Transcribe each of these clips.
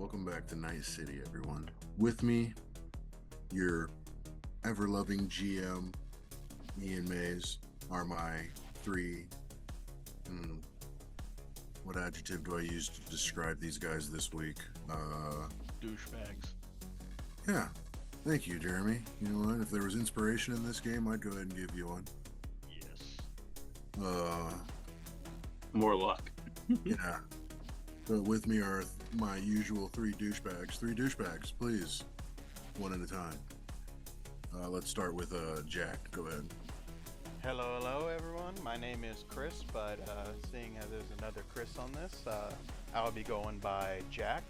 Welcome back to Night City, everyone. With me, your ever-loving GM, Ian Mays, are my three... what adjective do I use to describe these guys this week? Douchebags. Yeah. Thank you, Jeremy. You know what? If there was inspiration in this game, I'd go ahead and give you one. Yes. More luck. Yeah. But with me are my usual three douchebags. Three douchebags, please. One at a time. Let's start with Jack. Go ahead. Hello everyone. My name is Chris, but seeing as there's another Chris on this, I'll be going by Jack.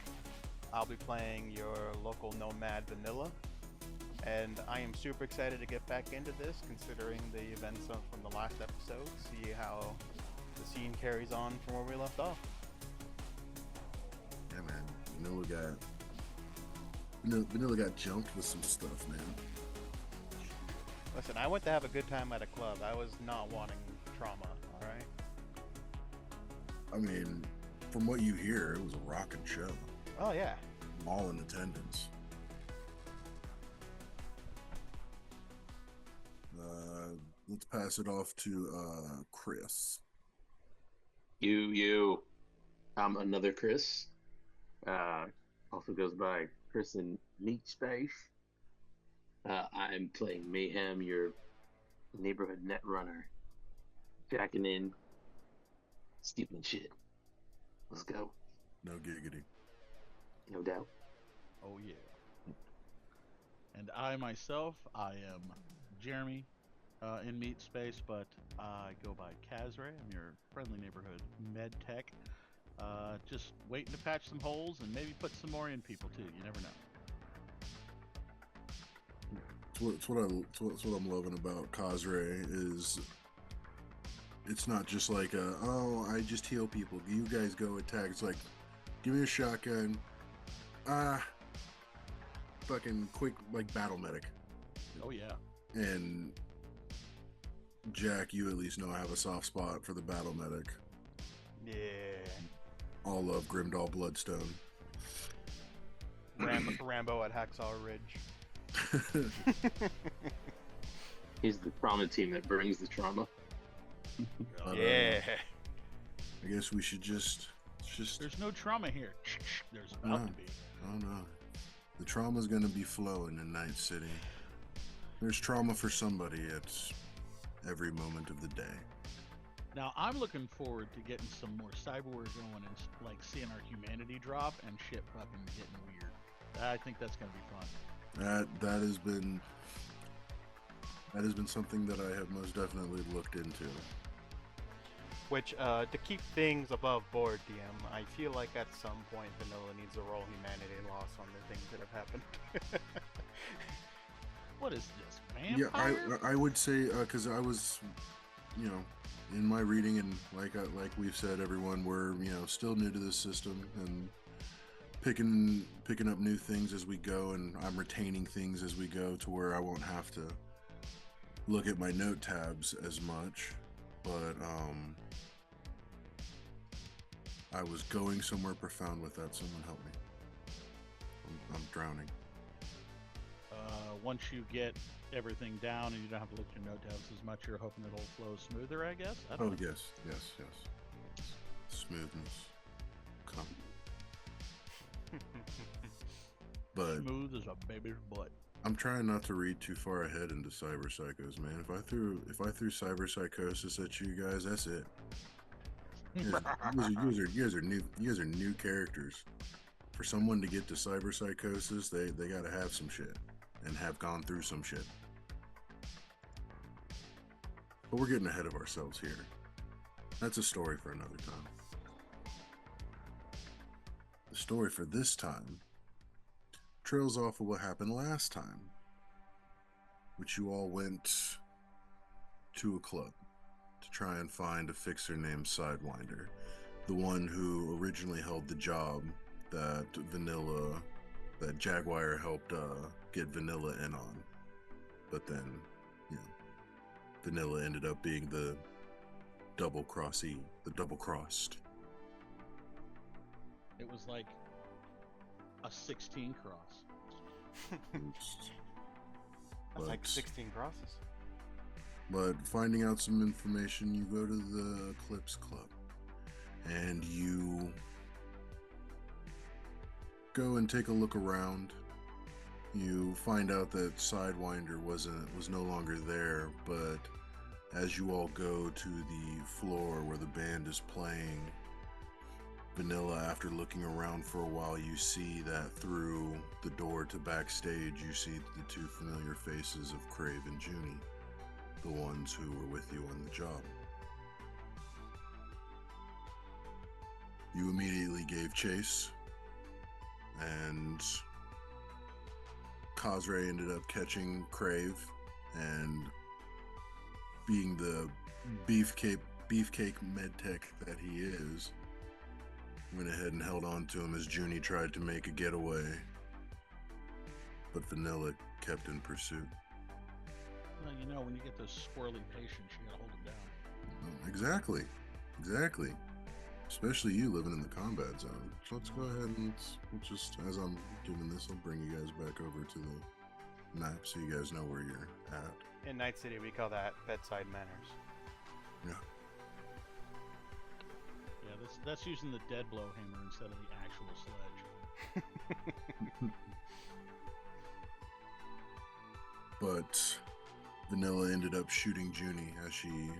I'll be playing your local nomad vanilla, and I am super excited to get back into this, considering the events from the last episode, see how the scene carries on from where we left off. Yeah, man. Vanilla got jumped with some stuff, man. Listen, I went to have a good time at a club. I was not wanting trauma, alright? I mean, from what you hear, it was a rockin' show. Oh, yeah. All in attendance. Let's pass it off to Chris. I'm another Chris. Also goes by Chris in Meat Space. I'm playing Mayhem, your neighborhood net runner. Jacking in, stealing shit. Let's go. No giggity. No doubt. Oh yeah. And I myself, I am Jeremy in Meat Space, but I go by Kazhrei. I'm your friendly neighborhood med tech. Just waiting to patch some holes and maybe put some more in people too. You never know. It's what I'm loving about Kazhrei is it's not just like I just heal people. You guys go attack. It's like, give me a shotgun. Fucking quick, like battle medic. Oh yeah. And Jack, you at least know I have a soft spot for the battle medic. Yeah. All love Grimdahl Bloodstone. Rambo at Hacksaw Ridge. He's the trauma team that brings the trauma. Yeah. I guess we should just. There's no trauma here. There's about to be. Oh no. The trauma's gonna be flowing in Night City. There's trauma for somebody at every moment of the day. Now I'm looking forward to getting some more cyberware going and like seeing our humanity drop and shit fucking getting weird. I think that's gonna be fun. That has been something that I have most definitely looked into. Which, to keep things above board, DM, I feel like at some point Vanilla needs to roll humanity loss on the things that have happened. What is this, vampire? Yeah, I would say, because I was, in my reading, and like we've said, everyone, we're, still new to this system, and picking up new things as we go, and I'm retaining things as we go to where I won't have to look at my note tabs as much. But I was going somewhere profound with that. Someone help me. I'm drowning. Once you get everything down and you don't have to look at your note tabs as much, you're hoping it'll flow smoother, I guess? I don't know. Yes. Smoothness. Come. But smooth as a baby's butt. I'm trying not to read too far ahead into cyber psychos, man. If I threw cyber psychosis at you guys, that's it. You guys are new characters. For someone to get to cyber psychosis, they gotta have some shit and have gone through some shit. But we're getting ahead of ourselves here. That's a story for another time. The story for this time trails off of what happened last time, which you all went to a club to try and find a fixer named Sidewinder, the one who originally held the job that Jaguar helped get Vanilla in on. But then, Vanilla ended up being the double-crossed. It was like a 16 cross. That's like But- 16 crosses. But finding out some information, you go to the Eclipse Club and you go and take a look around. You find out that Sidewinder was no longer there, but as you all go to the floor where the band is playing, Vanilla, after looking around for a while, you see that through the door to backstage, you see the two familiar faces of Crave and Junie, the ones who were with you on the job. You immediately gave chase, and Kazhrei ended up catching Crave, and being the beefcake medtech that he is, went ahead and held on to him as Junie tried to make a getaway, but Vanilla kept in pursuit. Well, you know, when you get those squirrely patients, you gotta hold them down. Exactly. Especially you living in the combat zone. So let's go ahead and let's just, as I'm doing this, I'll bring you guys back over to the map so you guys know where you're at. In Night City, we call that bedside manners. Yeah. Yeah, that's using the dead blow hammer instead of the actual sledge. But Vanilla ended up shooting Junie as she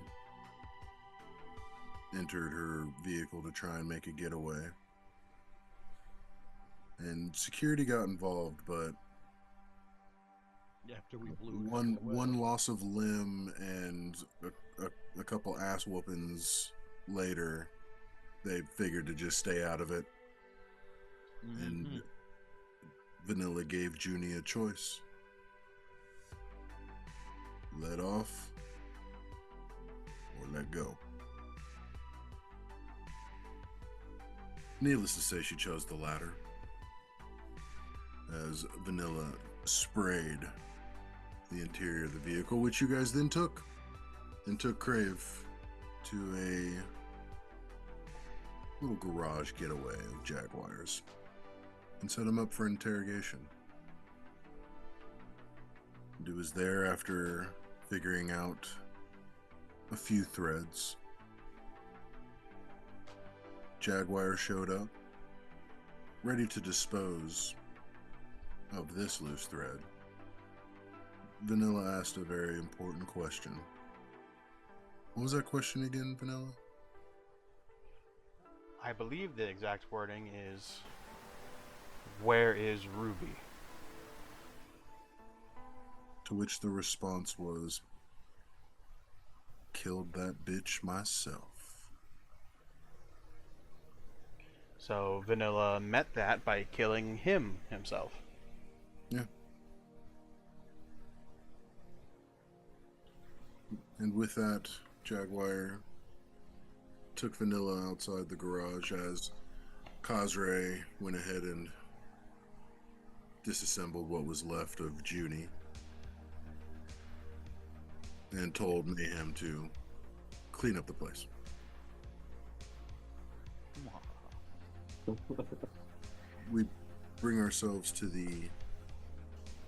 entered her vehicle to try and make a getaway. And security got involved, but After we blew one loss of limb and a couple ass whoopings later, they figured to just stay out of it. And Vanilla gave Junie a choice. Let off or let go. Needless to say, she chose the latter, as Vanilla sprayed the interior of the vehicle, which you guys then took Crave to a little garage getaway of Jaguars and set him up for interrogation. And it was there, after figuring out a few threads, Jaguar showed up, ready to dispose of this loose thread. Vanilla asked a very important question. What was that question again, Vanilla? I believe the exact wording is, "Where is Ruby?" To which the response was, "Killed that bitch myself." So Vanilla met that by killing himself. Yeah. And with that, Jaguar took Vanilla outside the garage as Kazhrei went ahead and disassembled what was left of Junie and told Mayhem to clean up the place. We bring ourselves to the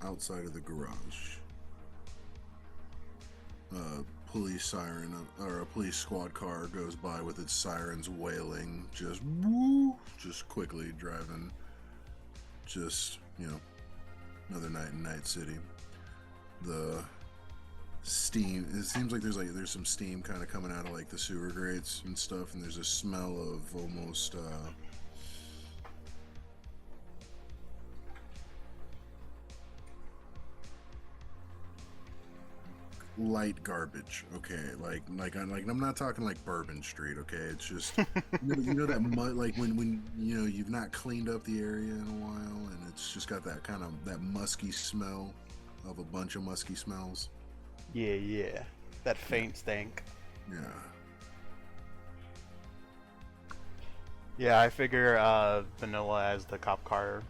outside of the garage. A police siren, or a police squad car goes by with its sirens wailing, just quickly driving. Just, another night in Night City. The steam, it seems like there's some steam kind of coming out of like the sewer grates and stuff, and there's a smell of almost light garbage. Okay, like I'm not talking like Bourbon Street. Okay, it's just you know that mud, like when you've not cleaned up the area in a while, and it's just got that kind of that musky smell of a bunch of musky smells. Yeah. That faint stank. Yeah. Yeah, I figure Vanilla, as the cop car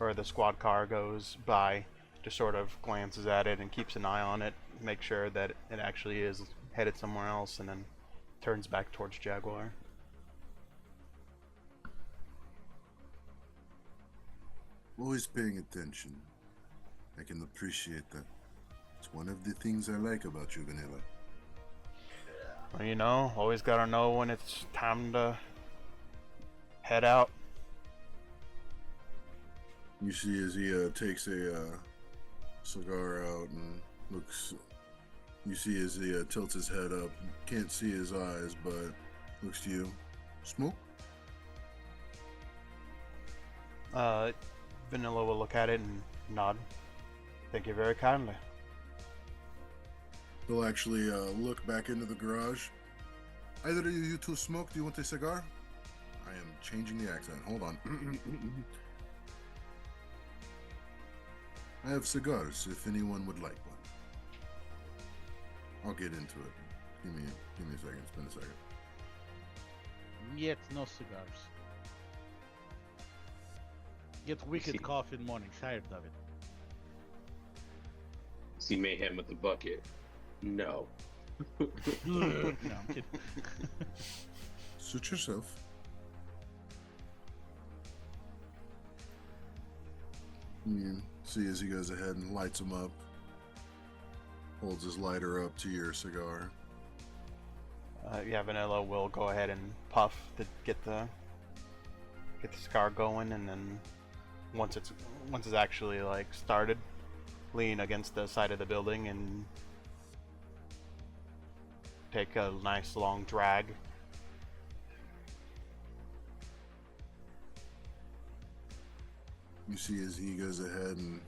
or the squad car goes by, just sort of glances at it and keeps an eye on it, make sure that it actually is headed somewhere else, and then turns back towards Jaguar. always paying attention. I can appreciate that. It's one of the things I like about you, Vanilla. Well, you know, always gotta know when it's time to head out. You see as he takes a cigar out and looks. You see as he tilts his head up. Can't see his eyes, but looks to you. Smoke? Vanilla will look at it and nod. Thank you very kindly. He'll actually look back into the garage. Either of you two smoke. Do you want a cigar? I am changing the accent. Hold on. I have cigars if anyone would like one. I'll get into it. Give me a second. It's been a second. Yet no cigars. Get wicked cough in morning. Tired of it. See Mayhem with the bucket. No. No, I'm kidding. Suit yourself. You see as he goes ahead and lights him up. Holds his lighter up to your cigar. Yeah, Vanilla will go ahead and puff to get the cigar going, and then once it's actually like started, lean against the side of the building and take a nice long drag. You see as he goes ahead and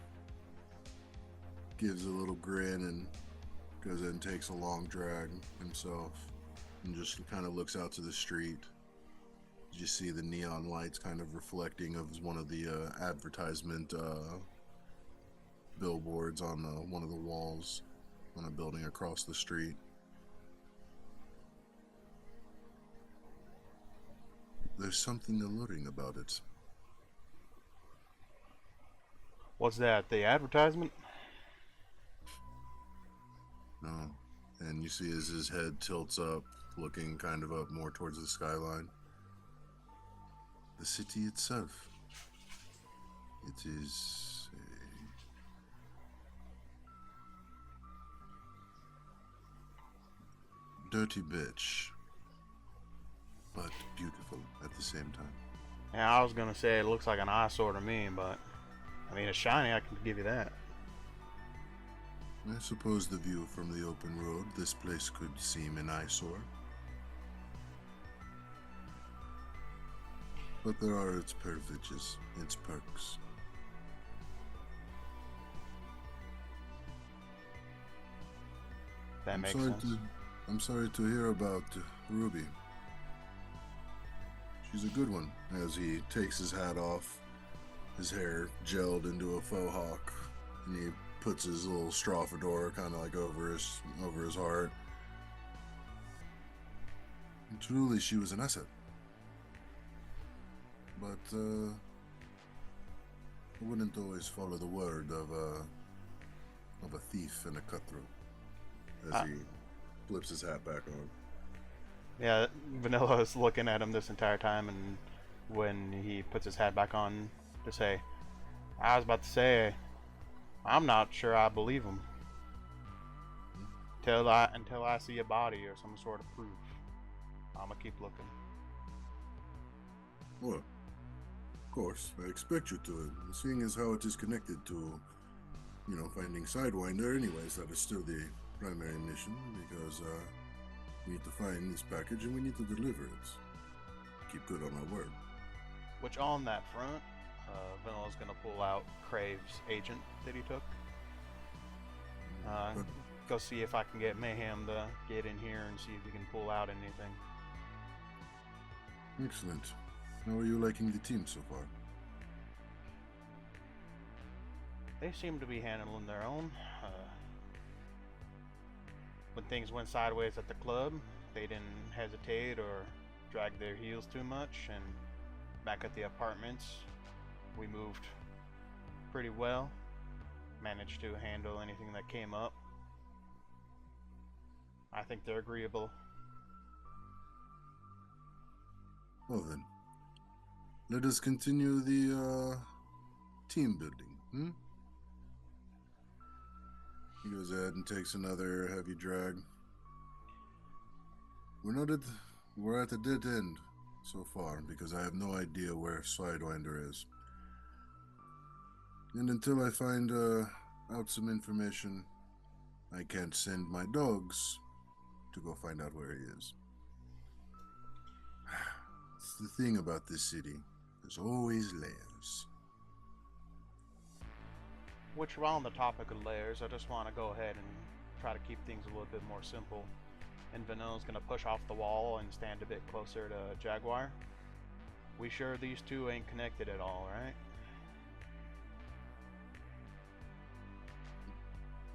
gives a little grin and goes ahead and takes a long drag himself and just kind of looks out to the street. You see the neon lights kind of reflecting of one of the advertisement billboards on one of the walls on a building across the street. There's something alluring about it. What's that? The advertisement? No. And you see as his head tilts up, looking kind of up more towards the skyline. The city itself. It is a dirty bitch, but beautiful at the same time. Yeah, I was gonna say it looks like an eyesore to me, but I mean, it's shiny, I can give you that. I suppose the view from the open road, this place could seem an eyesore. But there are its privileges, its perks. That makes sense. I'm sorry to hear about Ruby. She's a good one, as he takes his hat off, his hair gelled into a faux hawk, and he puts his little straw fedora kind of like over his heart. And truly, she was an asset. But I wouldn't always follow the word of a thief and a cutthroat. As he flips his hat back on. Yeah, Vanilla is looking at him this entire time, and when he puts his hat back on to say, I was about to say, I'm not sure I believe him. Until I see a body or some sort of proof. I'm gonna keep looking. Well, of course, I expect you to. Seeing as how it is connected to, finding Sidewinder anyways, that is still the primary mission, because we need to find this package and we need to deliver it. Keep good on our word. Which on that front, Vanilla's gonna pull out Crave's agent that he took. Go see if I can get Mayhem to get in here and see if he can pull out anything. Excellent. How are you liking the team so far? They seem to be handling their own. When things went sideways at the club, they didn't hesitate or drag their heels too much, and back at the apartments, we moved pretty well. Managed to handle anything that came up. I think they're agreeable. Well then, let us continue the team building, hmm? He goes ahead and takes another heavy drag. We're at a dead end so far because I have no idea where Sidewinder is. And until I find out some information, I can't send my dogs to go find out where he is. It's the thing about this city. There's always layers. Which, while on the topic of layers, I just want to go ahead and try to keep things a little bit more simple. And Vanilla's going to push off the wall and stand a bit closer to Jaguar. We sure these two ain't connected at all, right?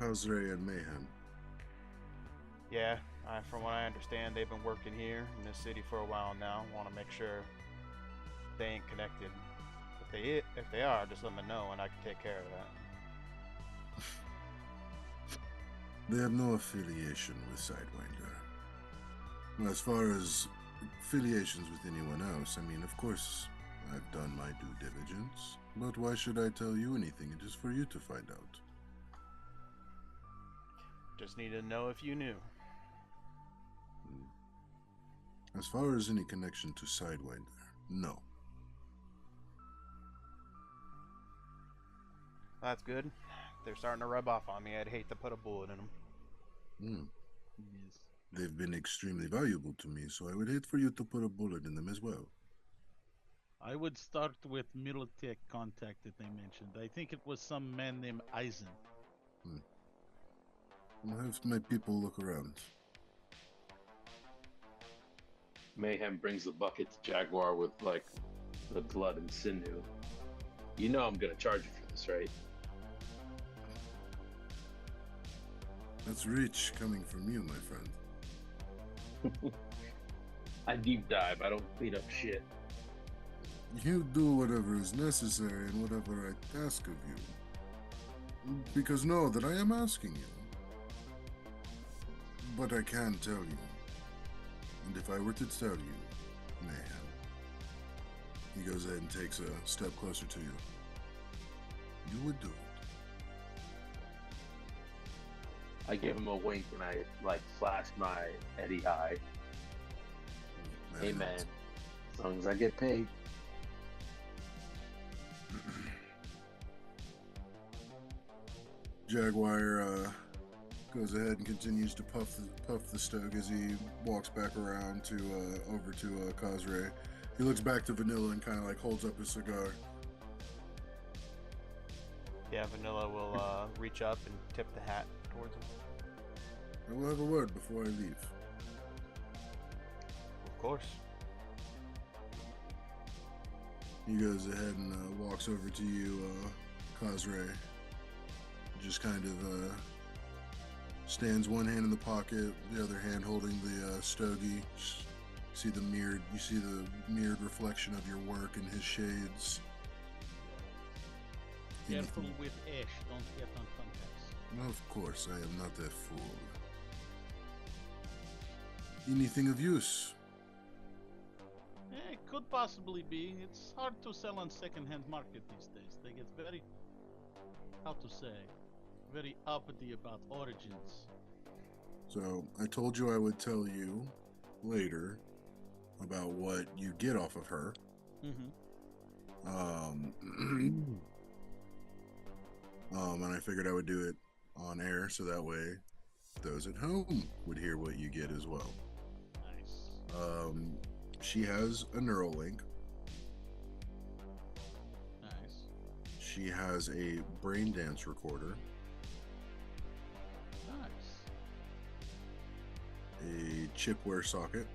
Kazhrei and Mayhem. Yeah, from what I understand, they've been working here in this city for a while now. Want to make sure they ain't connected. If they are, just let me know and I can take care of that. They have no affiliation with Sidewinder. As far as affiliations with anyone else, I mean, of course, I've done my due diligence. But why should I tell you anything? It is for you to find out. Just need to know if you knew. As far as any connection to Sidewinder, no. That's good. They're starting to rub off on me. I'd hate to put a bullet in them. Yes. They've been extremely valuable to me, so I would hate for you to put a bullet in them as well. I would start with Militech contact that they mentioned. I think it was some man named Eisen. I'll have my people look around. Mayhem brings the bucket to Jaguar with, like, the blood and sinew. You know I'm gonna charge you for this, right? That's rich coming from you, my friend. I deep dive, I don't clean up shit. You do whatever is necessary and whatever I ask of you. Because know that I am asking you. But I can tell you. And if I were to tell you, Mayhem, he goes ahead and takes a step closer to you. You would do it. I give him a wink and I, like, flash my Eddie eye. Hey, man, as long as I get paid. Jaguar goes ahead and continues to puff the stoke as he walks back around to over to Kazhrei. He looks back to Vanilla and kind of like holds up his cigar. Yeah, Vanilla will reach up and tip the hat towards him. I will have a word before I leave. Of course. He goes ahead and walks over to you, Kazhrei. Just kind of stands one hand in the pocket, the other hand holding the stogie. You see the mirrored reflection of your work in his shades. Careful with ash, don't get on contacts. Of course, I am not a fool. Anything of use? It could possibly be. It's hard to sell on second-hand market these days. They get very, how to say, very uppity about origins. So, I told you I would tell you later about what you get off of her. And I figured I would do it on air so that way those at home would hear what you get as well. Nice. She has a Neuralink. Nice. She has a brain dance recorder. Nice. A chipware socket.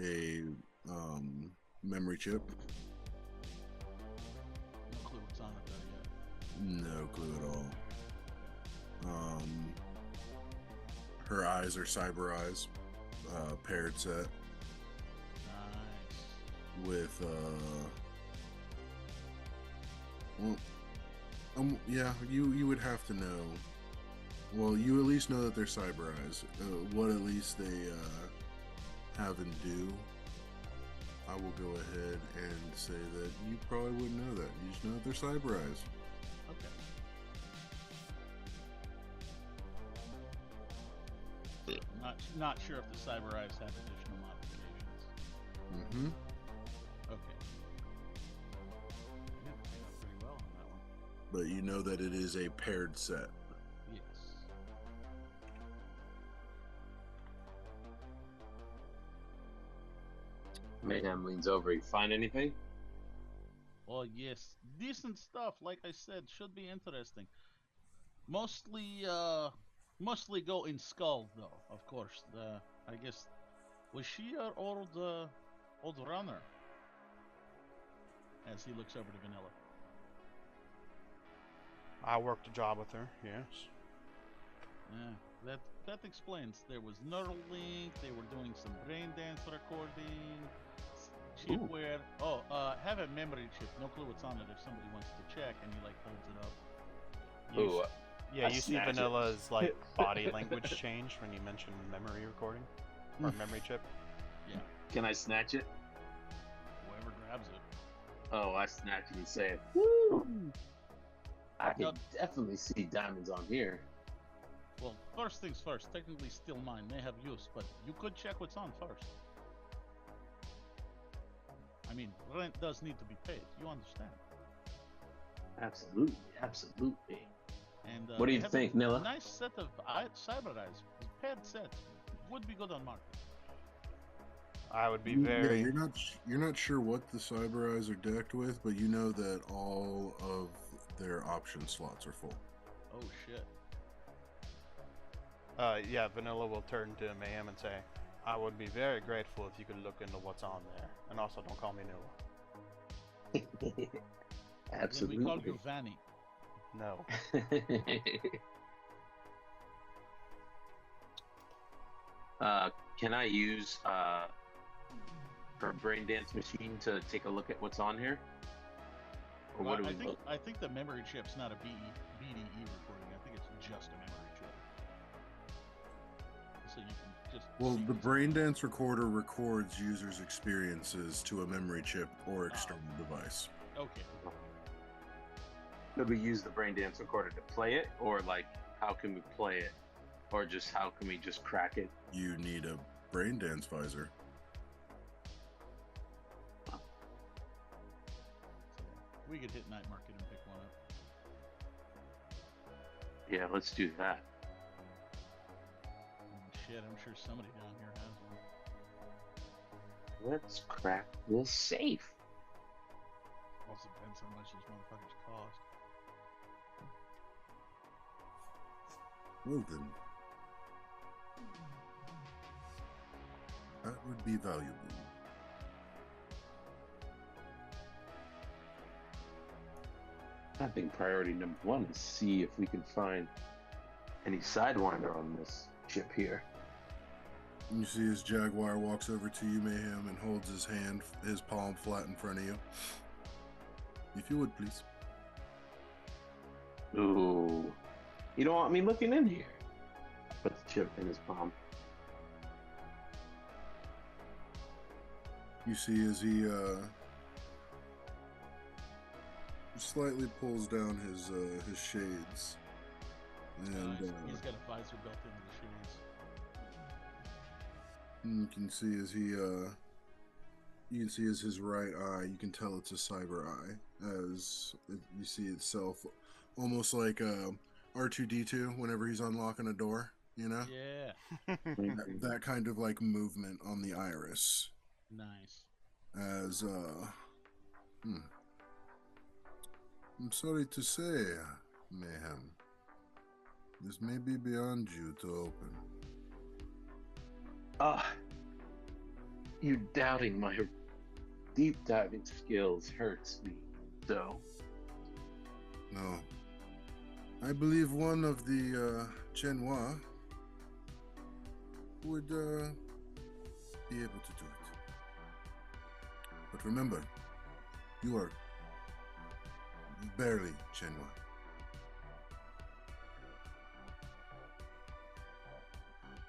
A memory chip. No clue what's on it though yet. No clue at all. Her eyes are cyber eyes, paired set Nice. with yeah, you would have to know. Well, you at least know that they're cyber eyes. What at least they have and do, I will go ahead and say that you probably wouldn't know that. You just know that they're cyber eyes. Okay. Not sure if the cyber eyes have additional modifications. Mm-hmm. Okay. Yeah, came up pretty well on that one. But you know that it is a paired set. Yes. Mayhem leans over. You find anything? Well, yes, decent stuff. Like I said, should be interesting. Mostly go in skull though. Of course. I guess was she your old runner? As he looks over to Vanilla. I worked a job with her, yes. Yeah, that explains. There was Neuralink. They were doing some brain dance recording. Chipware. Oh, have a memory chip. No clue what's on it. If somebody wants to check, and he like holds it up. Ooh, Yeah, I you see snatch it. Vanilla's like body language change when you mention memory recording or memory chip. Yeah. can I snatch it? Whoever grabs it. Oh, I snatch it and say, "Woo! I can Yep. definitely see diamonds on here." Well, first things first. Technically, still mine. May have use, but you could check what's on first. I mean, rent does need to be paid. You understand? Absolutely, absolutely. And What do they you have think, a Nilla? Nice set of cyber eyes. Paired set would be good on market. I would be Yeah, very. you're not sure what the cyber eyes are decked with, but you know that all of their option slots are full. Oh shit. Yeah, Vanilla will turn to Mayhem and say, I would be very grateful if you could look into what's on there. And also, don't call me Nilla. Absolutely. Then we call you Vanny. No. Can I use her brain dance machine to take a look at what's on here? Or Well, what do we look? I think the memory chip's not a BDE recording. I think it's just a memory chip. So you can just. Well, see the what's brain on. dance recorder records users' experiences to a memory chip or external device. Okay. Could we use the brain dance recorder to play it, or like how can we play it, or just how can we just crack it? You need a brain dance visor. So, we could hit night market and pick one up. Yeah, let's do that. Shit, I'm sure somebody down here has one. Let's crack this safe. Also depends how much these motherfuckers cost. Well then, that would be valuable. I think priority number one is see if we can find any Sidewinder on this ship here. You see as Jaguar walks over to you, Mayhem, and holds his palm flat in front of you. If you would, please. Ooh. You don't want me looking in here. Put the chip in his palm. You see as he slightly pulls down his shades, and He's got a visor built into the shades. you can see as his right eye, you can tell it's a cyber eye, as you see itself almost like R2-D2 whenever he's unlocking a door, you know? Yeah. That kind of like movement on the iris. Nice. As I'm sorry to say, Mayhem, this may be beyond you to open. You doubting my deep diving skills hurts me, so. No. I believe one of the Genois would be able to do it. But remember, you are barely Genois.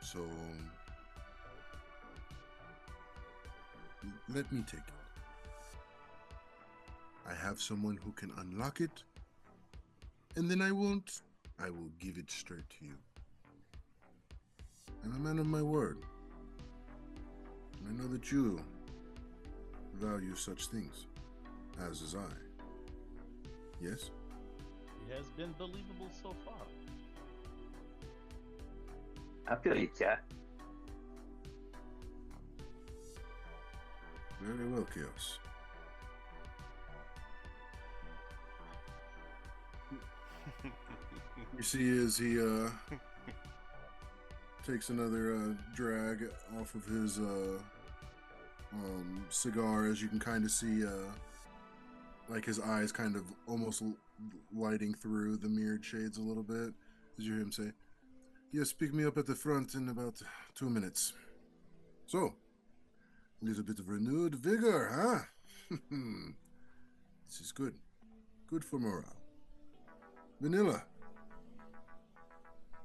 So, Let me take it. I have someone who can unlock it, and then I will give it straight to you. I'm a man of my word. And I know that you value such things, as is I. Yes? It has been believable so far. I feel you, cat. Very well, Chaos. You see as he takes another drag off of his cigar, as you can kind of see like his eyes kind of almost lighting through the mirrored shades a little bit, as you hear him say, "Yes, pick me up at the front in about 2 minutes." So, a little bit of renewed vigor, huh? This is good. Good for morale. Vanilla,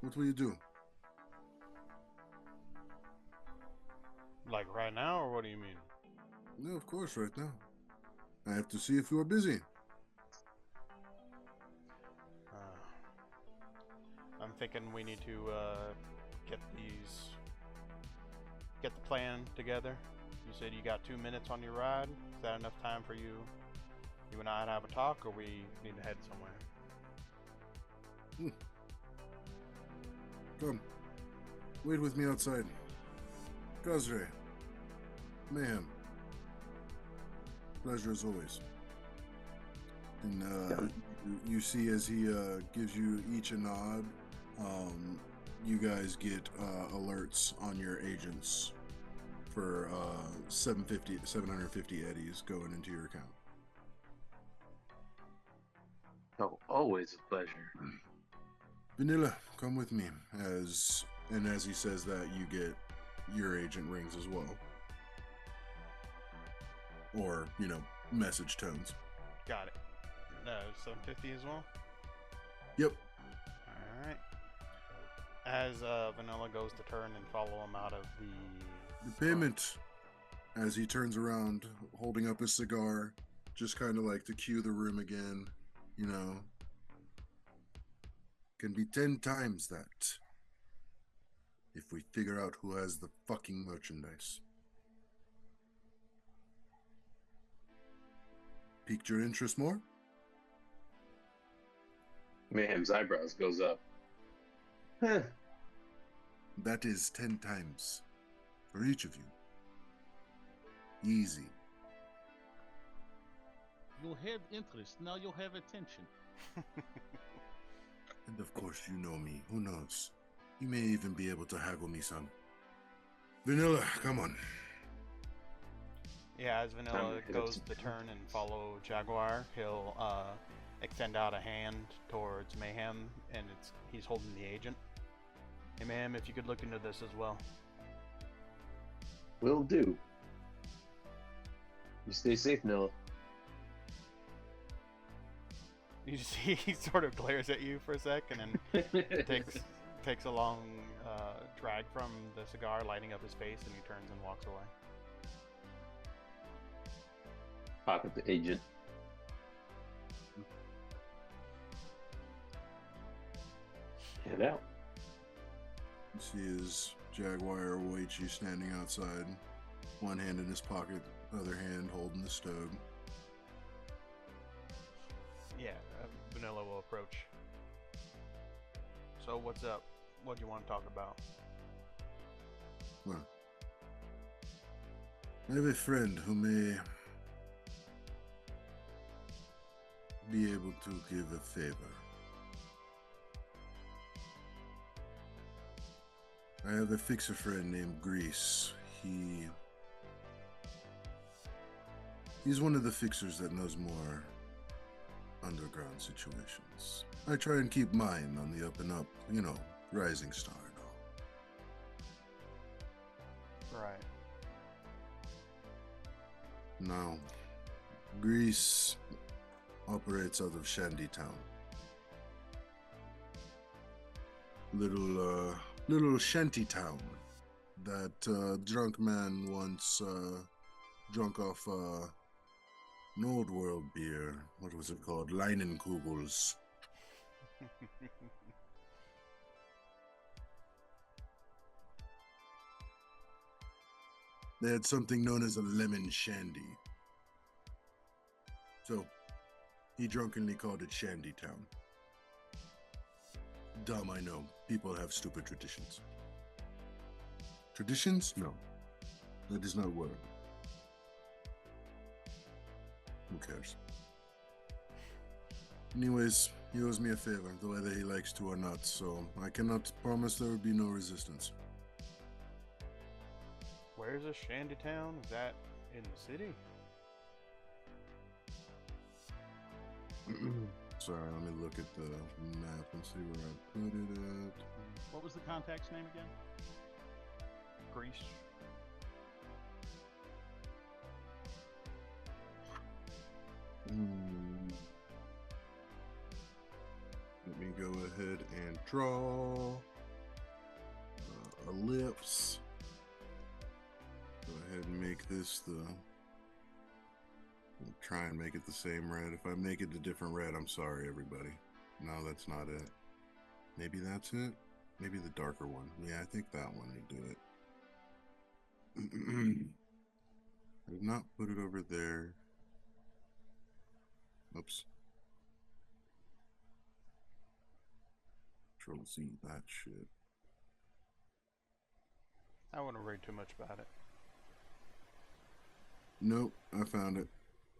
what will you do? Like right now, or what do you mean? No, of course, right now. I have to see if you are busy. I'm thinking we need to get the plan together. You said you got 2 minutes on your ride. Is that enough time for you and I to have a talk, or we need to head somewhere? Come. Wait with me outside. Kazhrei. Mayhem. Pleasure as always. And you see as he gives you each a nod, you guys get alerts on your agents for 750 eddies going into your account. Oh, always a pleasure. Vanilla, come with me. As he says that, you get your agent rings as well. Or, message tones. Got it. 750 as well? Yep. Alright. As Vanilla goes to turn and follow him out of The payment, as he turns around, holding up his cigar, just kind of like to cue the room again, can be 10 times that if we figure out who has the fucking merchandise. Piqued your interest more? Mayhem's eyebrows goes up. Huh. That is 10 times for each of you. Easy. You have interest, now you have attention. And of course you know me. Who knows? You may even be able to haggle me some. Vanilla, come on. Yeah, as Vanilla goes to turn and follow Jaguar, he'll extend out a hand towards Mayhem, and he's holding the agent. Hey Mayhem, if you could look into this as well. Will do. You stay safe, Noah. You see, he sort of glares at you for a sec, and then takes a long drag from the cigar, lighting up his face, and he turns and walks away. Pocket the agent. Head out. You see his Jaguar awaits you standing outside, one hand in his pocket, other hand holding the stove. Yeah, Vanilla will approach. So what's up? What do you want to talk about? Well, I have a friend who may be able to give a favor. I have a fixer friend named Grease. He's one of the fixers that knows more underground situations. I try and keep mine on the up and up, rising star and all. Right. Now, Grease operates out of Shandytown. Little shanty town that drunk man once drunk off an old world beer. What was it called? Leinenkugels. They had something known as a lemon shandy. So, he drunkenly called it Shandy Town. Dumb, I know. People have stupid traditions. Traditions? No. That is not a word. Who cares? Anyways, he owes me a favor, whether he likes to or not, so I cannot promise there will be no resistance. Where's a Shandytown? Is that in the city? Sorry, let me look at the map and see where I put it at. What was the contact's name again? Greece. Let me go ahead and draw ellipse. Go ahead and make this I'll try and make it the same red. If I make it a different red, I'm sorry, everybody. No, that's not it. Maybe that's it? Maybe the darker one. Yeah, I think that one would do it. I did not put it over there. Oops. Control Z, that shit. I wouldn't worry too much about it. Nope, I found it.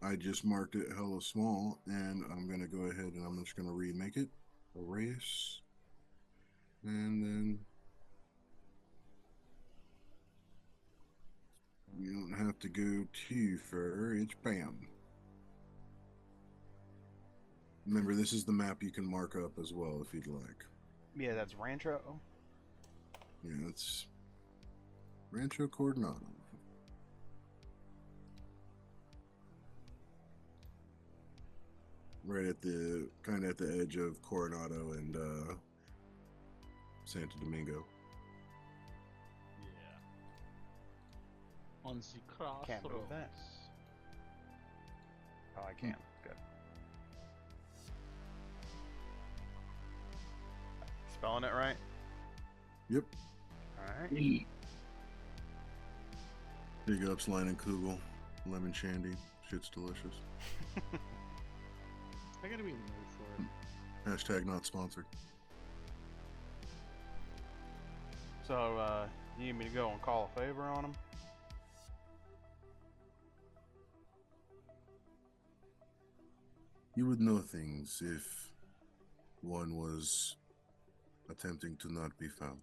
I just marked it hella small, and I'm going to go ahead and I'm just going to remake it. Erase. And then you don't have to go too far. It's bam. Remember, this is the map you can mark up as well if you'd like. Yeah, that's Rancho. Yeah, it's Rancho Coronado. Right at the kind of at the edge of Coronado and Santo Domingo. Yeah. On the crossroads. Can't move that. Oh, I can. Good. Spelling it right? Yep. Alright. Big ups, Leinenkugel, lemon shandy. Shit's delicious. I gotta be in the mood for it. Hashtag not sponsored. So, you need me to go and call a favor on him? You would know things if one was attempting to not be found.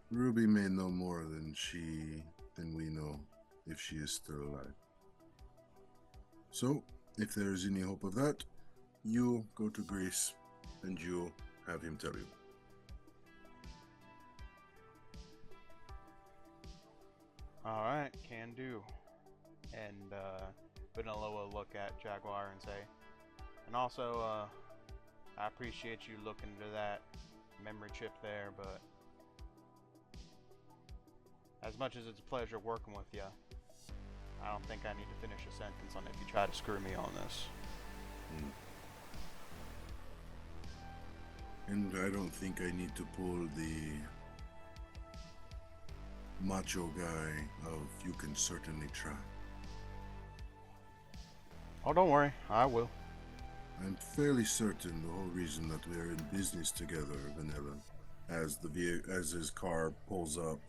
Ruby may know more than we know if she is still alive. So, if there is any hope of that, you go to Greece and you have him tell you. Alright, can do. And Vanilla will look at Jaguar and say, and also, I appreciate you looking into that memory chip there, but as much as it's a pleasure working with you, I don't think I need to finish a sentence on if you try to screw me on this. And I don't think I need to pull the macho guy of you can certainly try. Oh, don't worry, I will. I'm fairly certain the whole reason that we are in business together, Vanilla, as his car pulls up,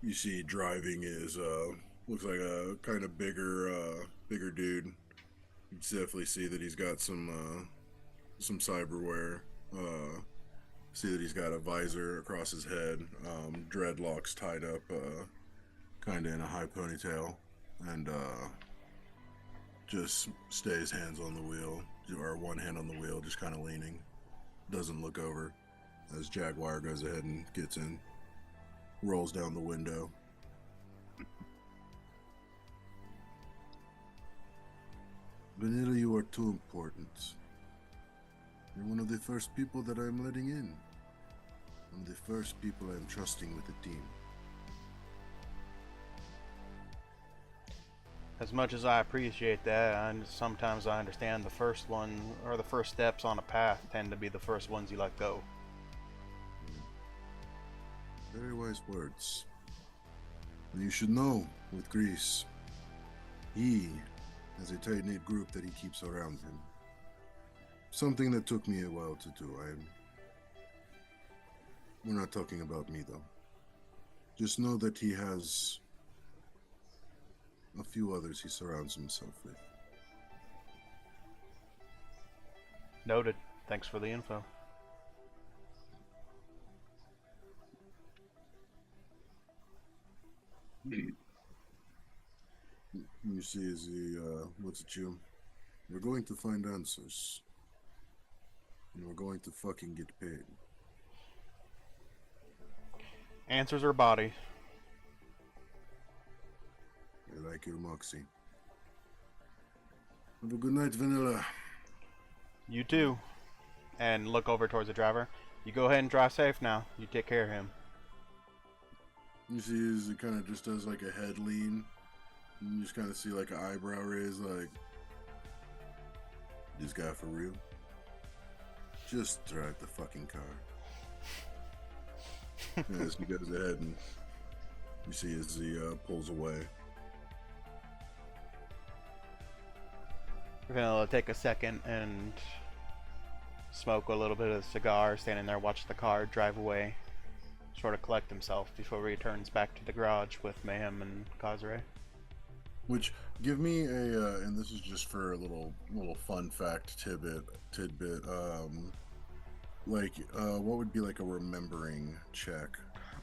you see driving is looks like a kind of bigger dude. You definitely see that he's got some cyberware. See that he's got a visor across his head, dreadlocks tied up, kind of in a high ponytail, and just stays hands on the wheel, or one hand on the wheel, just kind of leaning. Doesn't look over as Jaguar goes ahead and gets in, rolls down the window. Vanilla, you are too important. You're one of the first people that I'm letting in. I'm the first people I'm trusting with the team. As much as I appreciate that, sometimes I understand the first one or the first steps on a path tend to be the first ones you let go. Very wise words. And you should know, with Greece, he has a tight-knit group that he keeps around him. Something that took me a while to do. We're not talking about me, though. Just know that he has a few others he surrounds himself with. Noted. Thanks for the info. You see, is he, what's it, you? We're going to find answers. And we're going to fucking get paid. Answers are body. I like your moxie. Have a good night, Vanilla. You too. And look over towards the driver. You go ahead and drive safe now. You take care of him. You see, is it kind of just does like a head lean. And you just kind of see like an eyebrow raise, like, this guy for real? Just drive the fucking car. As he goes ahead and you see as he pulls away. We're gonna take a second and smoke a little bit of the cigar, standing there, watch the car drive away, sort of collect himself before he returns back to the garage with Mayhem and Kazhrei. Which, give me a, and this is just for a little fun fact tidbit. What would be like a remembering check?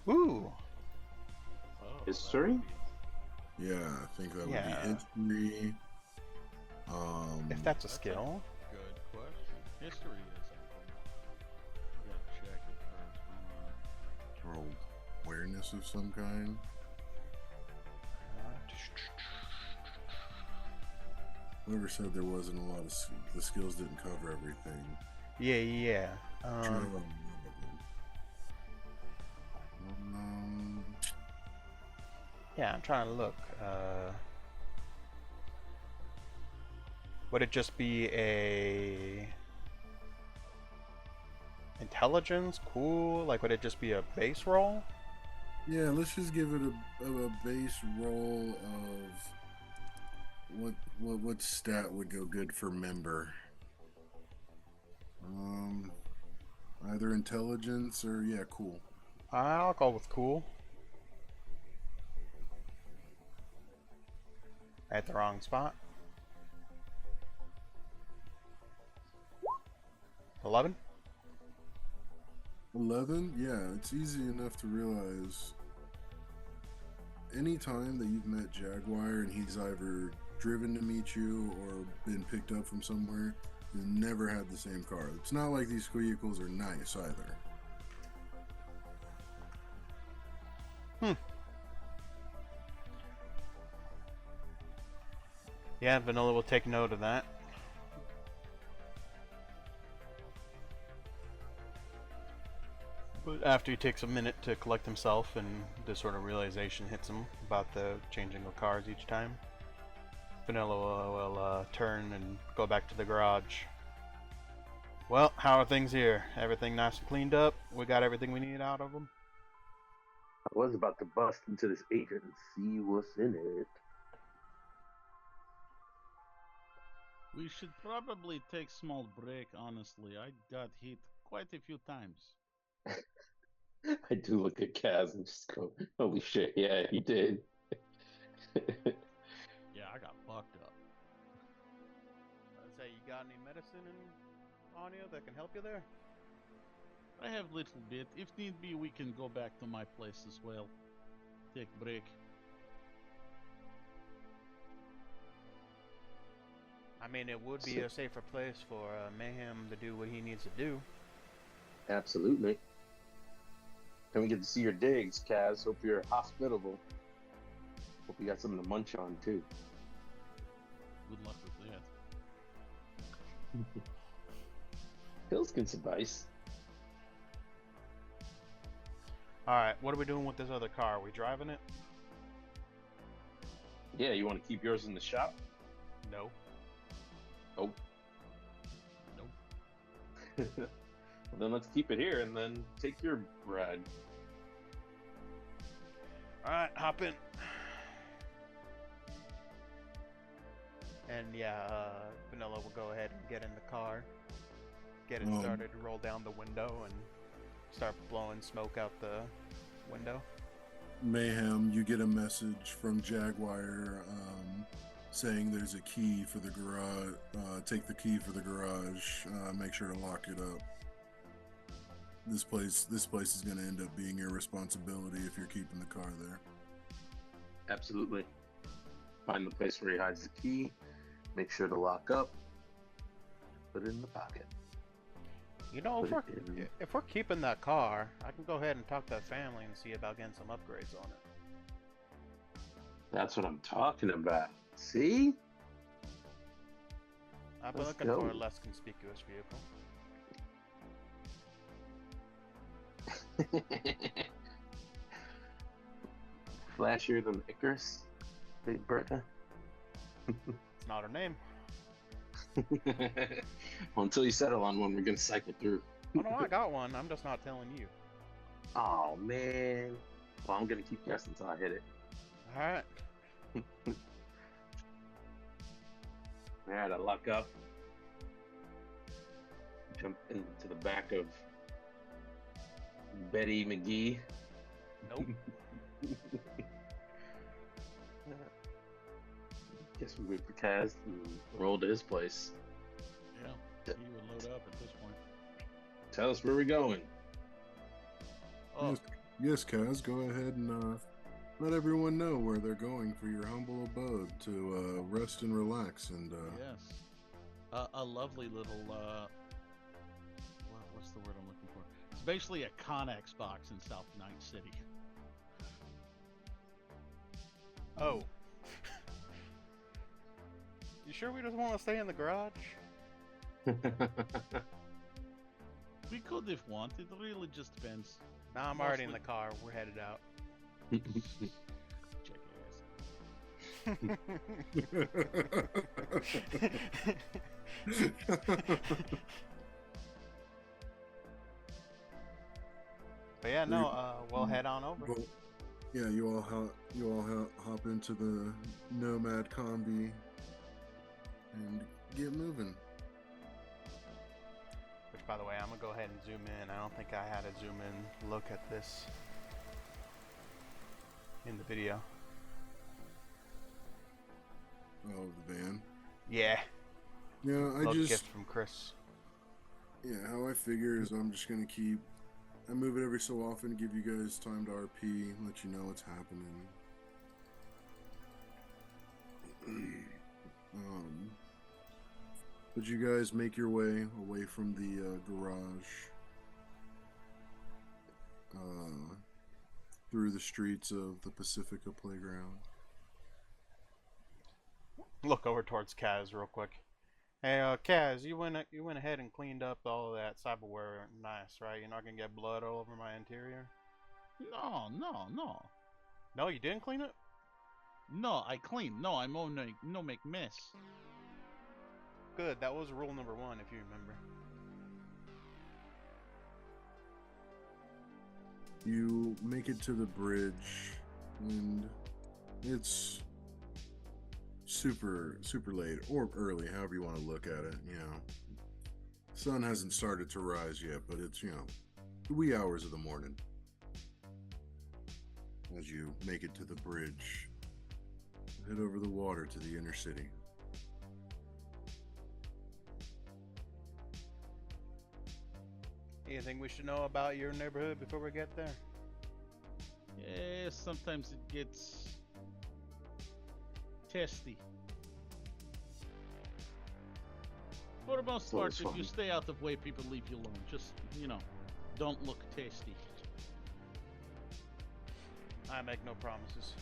Ooh. History? Yeah, I think that would Yeah. be history. If that's a skill. Good question. History is. I gotta check it first. Or awareness of some kind. Whoever said there wasn't a lot of the skills didn't cover everything. Yeah. Yeah, I'm trying to look. Would it just be a intelligence? Cool. Like, would it just be a base roll? Yeah, let's just give it a base roll of what stat would go good for member. Either intelligence or cool. I'll go with cool. At the wrong spot. 11? 11? Yeah, it's easy enough to realize any time that you've met Jaguar and he's either driven to meet you or been picked up from somewhere, he's never had the same car. It's not like these vehicles are nice either. Yeah, Vanilla will take note of that. But after he takes a minute to collect himself and this sort of realization hits him about the changing of cars each time, Vanilla will turn and go back to the garage. Well, how are things here? Everything nice and cleaned up? We got everything we need out of them? I was about to bust into this agent and see what's in it. We should probably take small break, honestly. I got hit quite a few times. I do look at Kaz and just go, holy shit, yeah, he did. Yeah, I got fucked up. I'd say, you got any medicine on you that can help you there? I have little bit. If need be, we can go back to my place as well. Take break. I mean, it would be a safer place for Mayhem to do what he needs to do. Absolutely. Can we get to see your digs, Kaz? Hope you're hospitable. Hope you got something to munch on, too. Good luck with that. Pills can suffice. Alright, what are we doing with this other car? Are we driving it? Yeah, you want to keep yours in the shop? No. Oh. Nope. Well, then let's keep it here and then take your ride. Alright, hop in. And yeah, Vanilla will go ahead and get in the car, get it started, roll down the window, and start blowing smoke out the window. Mayhem, you get a message from Jaguar saying there's a key for the garage. Take the key for the garage. Make sure to lock it up. This place is going to end up being your responsibility if you're keeping the car there. Absolutely. Find the place where he hides the key. Make sure to lock up. Put it in the pocket. You know, if we're keeping that car, I can go ahead and talk to the family and see about getting some upgrades on it. That's what I'm talking about. See? I've been looking for a less conspicuous vehicle. Flashier than Icarus, Big Bertha. It's not her name. Well, until you settle on one, we're gonna cycle through. Oh no, I got one. I'm just not telling you. Oh man. Well, I'm gonna keep guessing until I hit it. Alright. Alright, I lock up. Jump into the back of Betty McGee. Nope. Guess we wait for Kaz and roll to his place. Yeah, he would load up at this point. Tell us where we're going. Oh, Yes, Kaz, go ahead and let everyone know where they're going for your humble abode to rest and relax. And yes. A lovely little, what's the word I'm looking for? It's basically a Connex box in South Night City. Oh. You sure we just want to stay in the garage? We could if wanted. It really just depends. Nah, I'm already in the car. We're headed out. But yeah, no, we'll head on over. well, yeah, you all hop into the Nomad Combi and get moving. Which, by the way, I'm gonna go ahead and zoom in. I don't think I had a zoom in look at this in the video. Oh, the van. Yeah. Yeah, Love gift from Chris. Yeah, how I figure is I'm just gonna I move it every so often, give you guys time to RP, let you know what's happening. But you guys make your way away from the garage, through the streets of the Pacifica Playground. Look over towards Kaz real quick. Hey, Kaz, you went ahead and cleaned up all of that cyberware, nice, right? You're not gonna get blood all over my interior. No. No, you didn't clean it. No, I clean. No, I'm only no make mess. Good. That was rule number 1, if you remember. You make it to the bridge, and it's super late or early, however you want to look at it. You know, sun hasn't started to rise yet, but it's, you know, the wee hours of the morning as you make it to the bridge, head over the water to the inner city. Anything we should know about your neighborhood before we get there? Yeah, sometimes it gets testy. For the most part, if you stay out of way, people leave you alone. Just, you know, don't look tasty. I make no promises.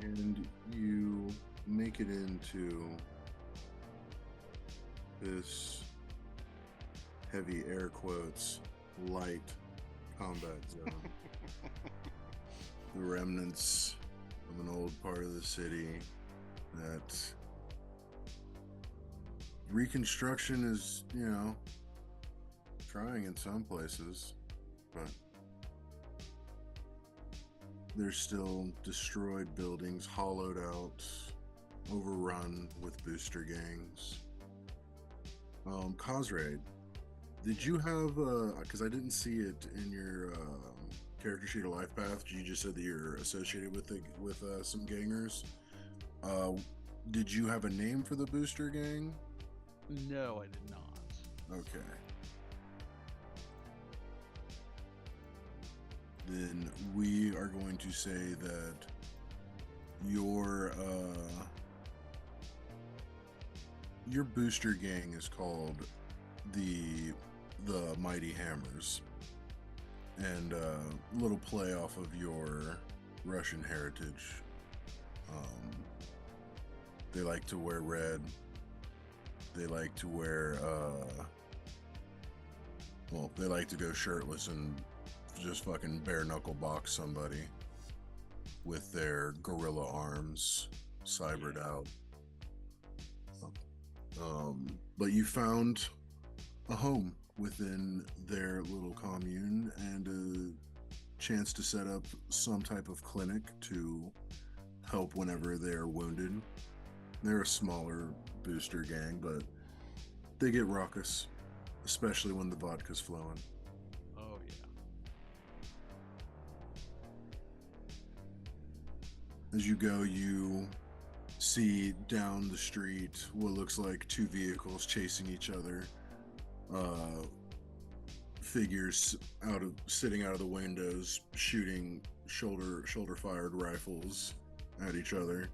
And you make it into this heavy air quotes light combat zone. The remnants of an old part of the city that reconstruction is, trying in some places, but there's still destroyed buildings, hollowed out, overrun with booster gangs. Kazhrei, did you have, because I didn't see it in your character sheet or life path, you just said that you're associated with some gangers. Did you have a name for the booster gang? No, I did not. Okay. Then we are going to say that your booster gang is called the Mighty Hammers, and little play off of your Russian heritage. They like to wear red. They like to wear they like to go shirtless and just fucking bare knuckle box somebody with their gorilla arms cybered out. But you found a home within their little commune and a chance to set up some type of clinic to help whenever they're wounded. They're a smaller booster gang, but they get raucous, especially when the vodka's flowing. Oh, yeah. As you go, you see down the street what looks like two vehicles chasing each other. Figures sitting out of the windows, shooting shoulder fired rifles at each other,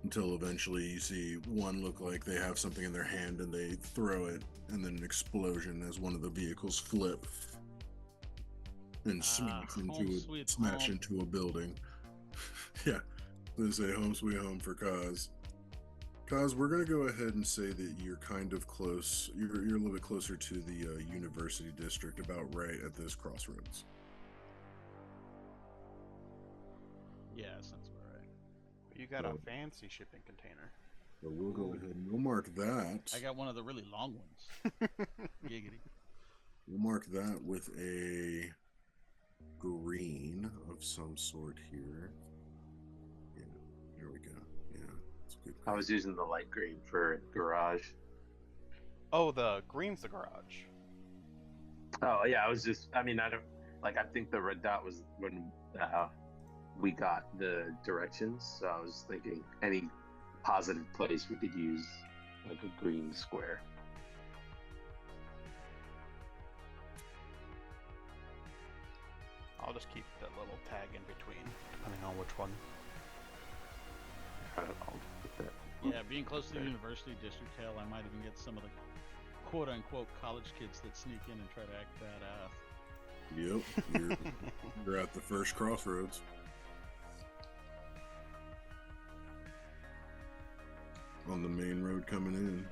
until eventually you see one look like they have something in their hand and they throw it, and then an explosion as one of the vehicles flip and smash into a building. Yeah, they say home sweet home for Kaz. Kaz, we're going to go ahead and say that you're kind of close. You're a little bit closer to the university district, about right at this crossroads. Yeah, sounds about right. You got a fancy shipping container. So we'll go ahead and we'll mark that. I got one of the really long ones. Giggity. We'll mark that with a green of some sort here. Yeah, here we go. Yeah, it's good. I was using the light green for garage. Oh, the green's the garage. Oh yeah, I think the red dot was when we got the directions. So I was thinking any positive place we could use like a green square. I'll just keep the little tag in between, depending on which one. I'll put that. Yeah, being close to the university district, hell, I might even get some of the quote-unquote college kids that sneak in and try to act badass. Yep, you're at the first crossroads. On the main road coming in.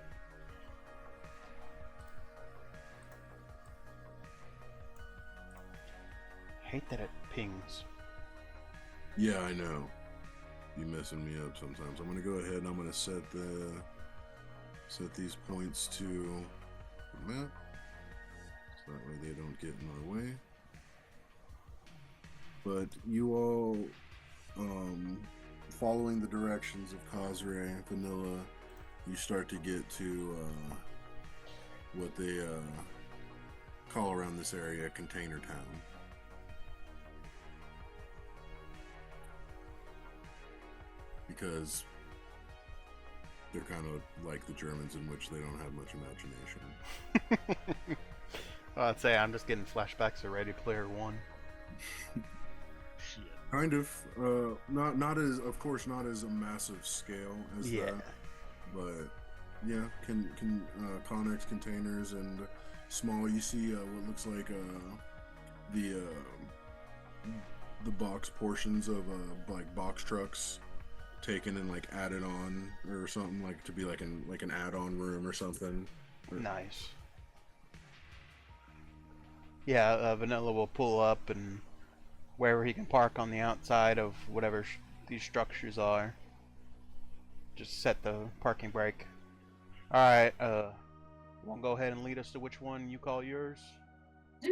Hate that it pings. Yeah, I know. You messing me up sometimes. I'm gonna go ahead and I'm gonna set these points to the map, so that way they don't get in our way. But you all, following the directions of Kazhrei and Vanilla, you start to get to what they call around this area Container Town. Because they're kind of like the Germans, in which they don't have much imagination. I'd say I'm just getting flashbacks of Ready Player One. Shit. Kind of, not as, of course, not as a massive scale as that, but yeah, Connex containers and small. You see what looks like the box portions of like box trucks taken and like added on or something, like to be like an add-on room or something. Nice. Yeah, Vanilla will pull up and wherever he can park on the outside of whatever these structures are. Just set the parking brake. Alright, wanna go ahead and lead us to which one you call yours? Yeah.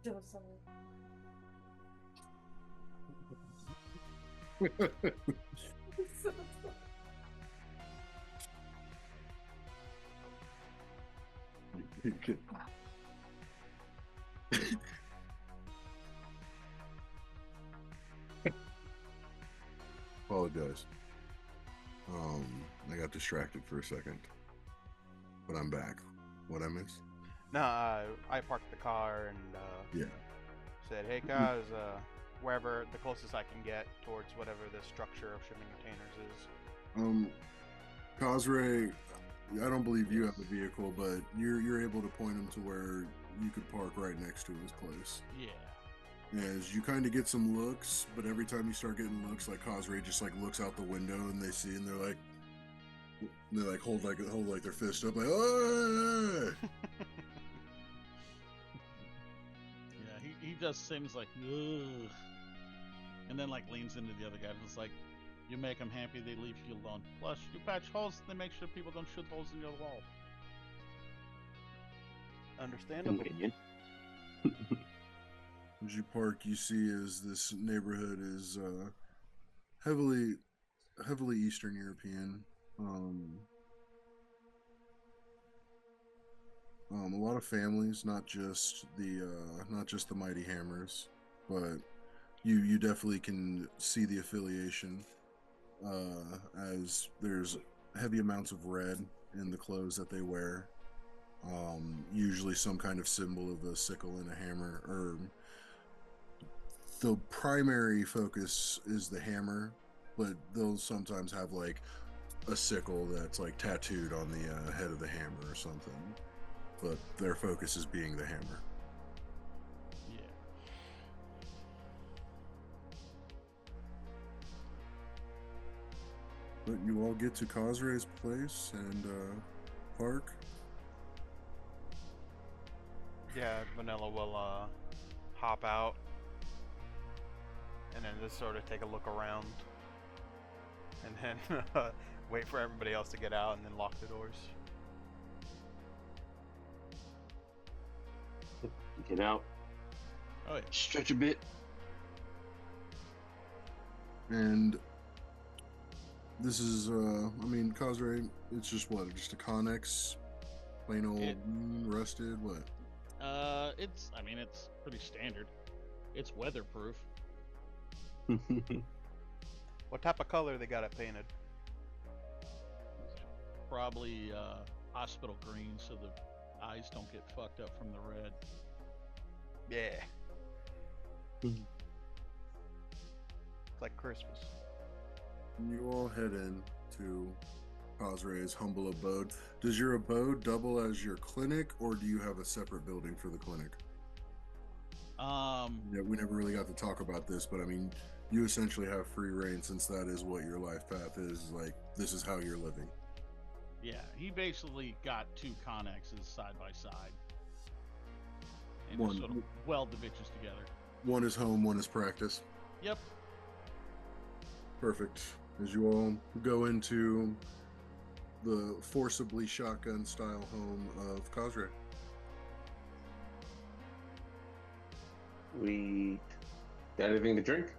Just Apologize. I got distracted for a second, but I'm back. What I missed? No, I parked the car and Yeah. said, hey guys, wherever the closest I can get towards whatever the structure of shipping containers is. Kazhrei, I don't believe you have a vehicle, but you're able to point him to where you could park right next to his place. Yeah. As you kind of get some looks, but every time you start getting looks, like Kazhrei just like looks out the window and they see, and they're like hold their fist up, like, oh. Yeah, he just seems like, ugh. And then like leans into the other guy and is like, you make them happy, they leave you alone. Plus, you patch holes, they make sure people don't shoot holes in your wall. Understandable. Convenient. As you park, you see as this neighborhood is heavily Eastern European. A lot of families, not just the Mighty Hammers, but you definitely can see the affiliation, as there's heavy amounts of red in the clothes that they wear. Usually some kind of symbol of a sickle and a hammer, or the primary focus is the hammer, but they'll sometimes have like a sickle that's like tattooed on the head of the hammer or something. But their focus is being the hammer. Yeah. But you all get to Kazhrei's place and park. Yeah, Vanilla will hop out and then just sort of take a look around and then wait for everybody else to get out and then lock the doors. Get out. Oh yeah. Stretch a bit. And this is, Kazhrei, it's just what? Just a Connex? Plain old rusted? What? It's pretty standard. It's weatherproof. What type of color they got it painted? Probably hospital green, so the eyes don't get fucked up from the red. Yeah. It's like Christmas. You all head in to Kazhrei's humble abode. Does your abode double as your clinic, or do you have a separate building for the clinic? Yeah, we never really got to talk about this, but I mean, you essentially have free reign, since that is what your life path is. Like, this is how you're living. Yeah, he basically got two Connexes side by side. And One- just sort of weld the bitches together. One is home, one is practice. Yep. Perfect. As you all go into the forcibly shotgun style home of Kazhrei. We got anything to drink?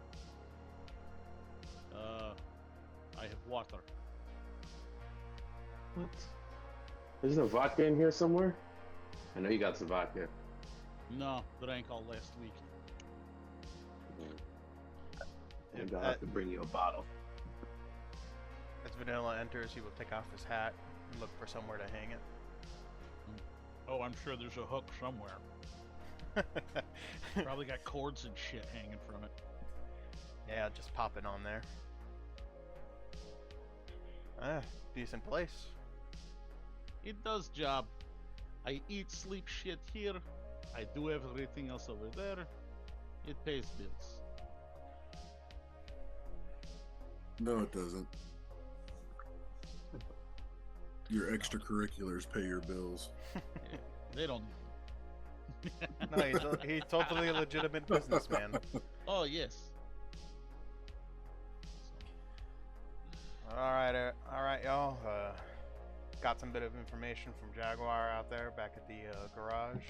I have water. What? Isn't a vodka in here somewhere? I know you got some vodka. No, drank all last week. And I'll have to bring you a bottle. As Vanilla enters, he will take off his hat and look for somewhere to hang it. Oh, I'm sure there's a hook somewhere. Probably got cords and shit hanging from it. Yeah, just pop it on there. Decent place. It does job. I eat, sleep, shit here. I do everything else over there. It pays bills. No, it doesn't. Your extracurriculars pay your bills. They don't. No, he's totally a legitimate businessman. Oh yes. All right, y'all. Got some bit of information from Jaguar out there back at the garage.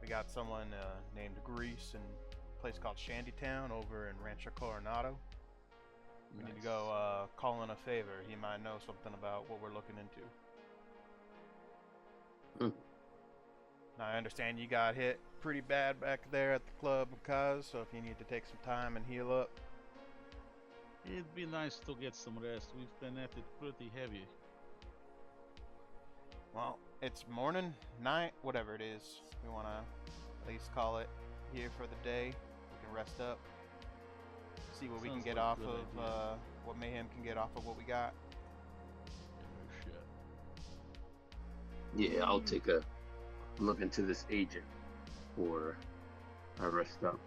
We got someone named Grease in a place called Shandytown over in Rancho Coronado. We need to go call in a favor. He might know something about what we're looking into. Now, I understand you got hit pretty bad back there at the club, Kaz, so if you need to take some time and heal up. It'd be nice to get some rest. We've been at it pretty heavy. Well, it's morning, night, whatever it is. We want to at least call it here for the day. We can rest up. See what we can get off of, what Mayhem can get off of what we got. Yeah, I'll take a look into this agent before I rest up.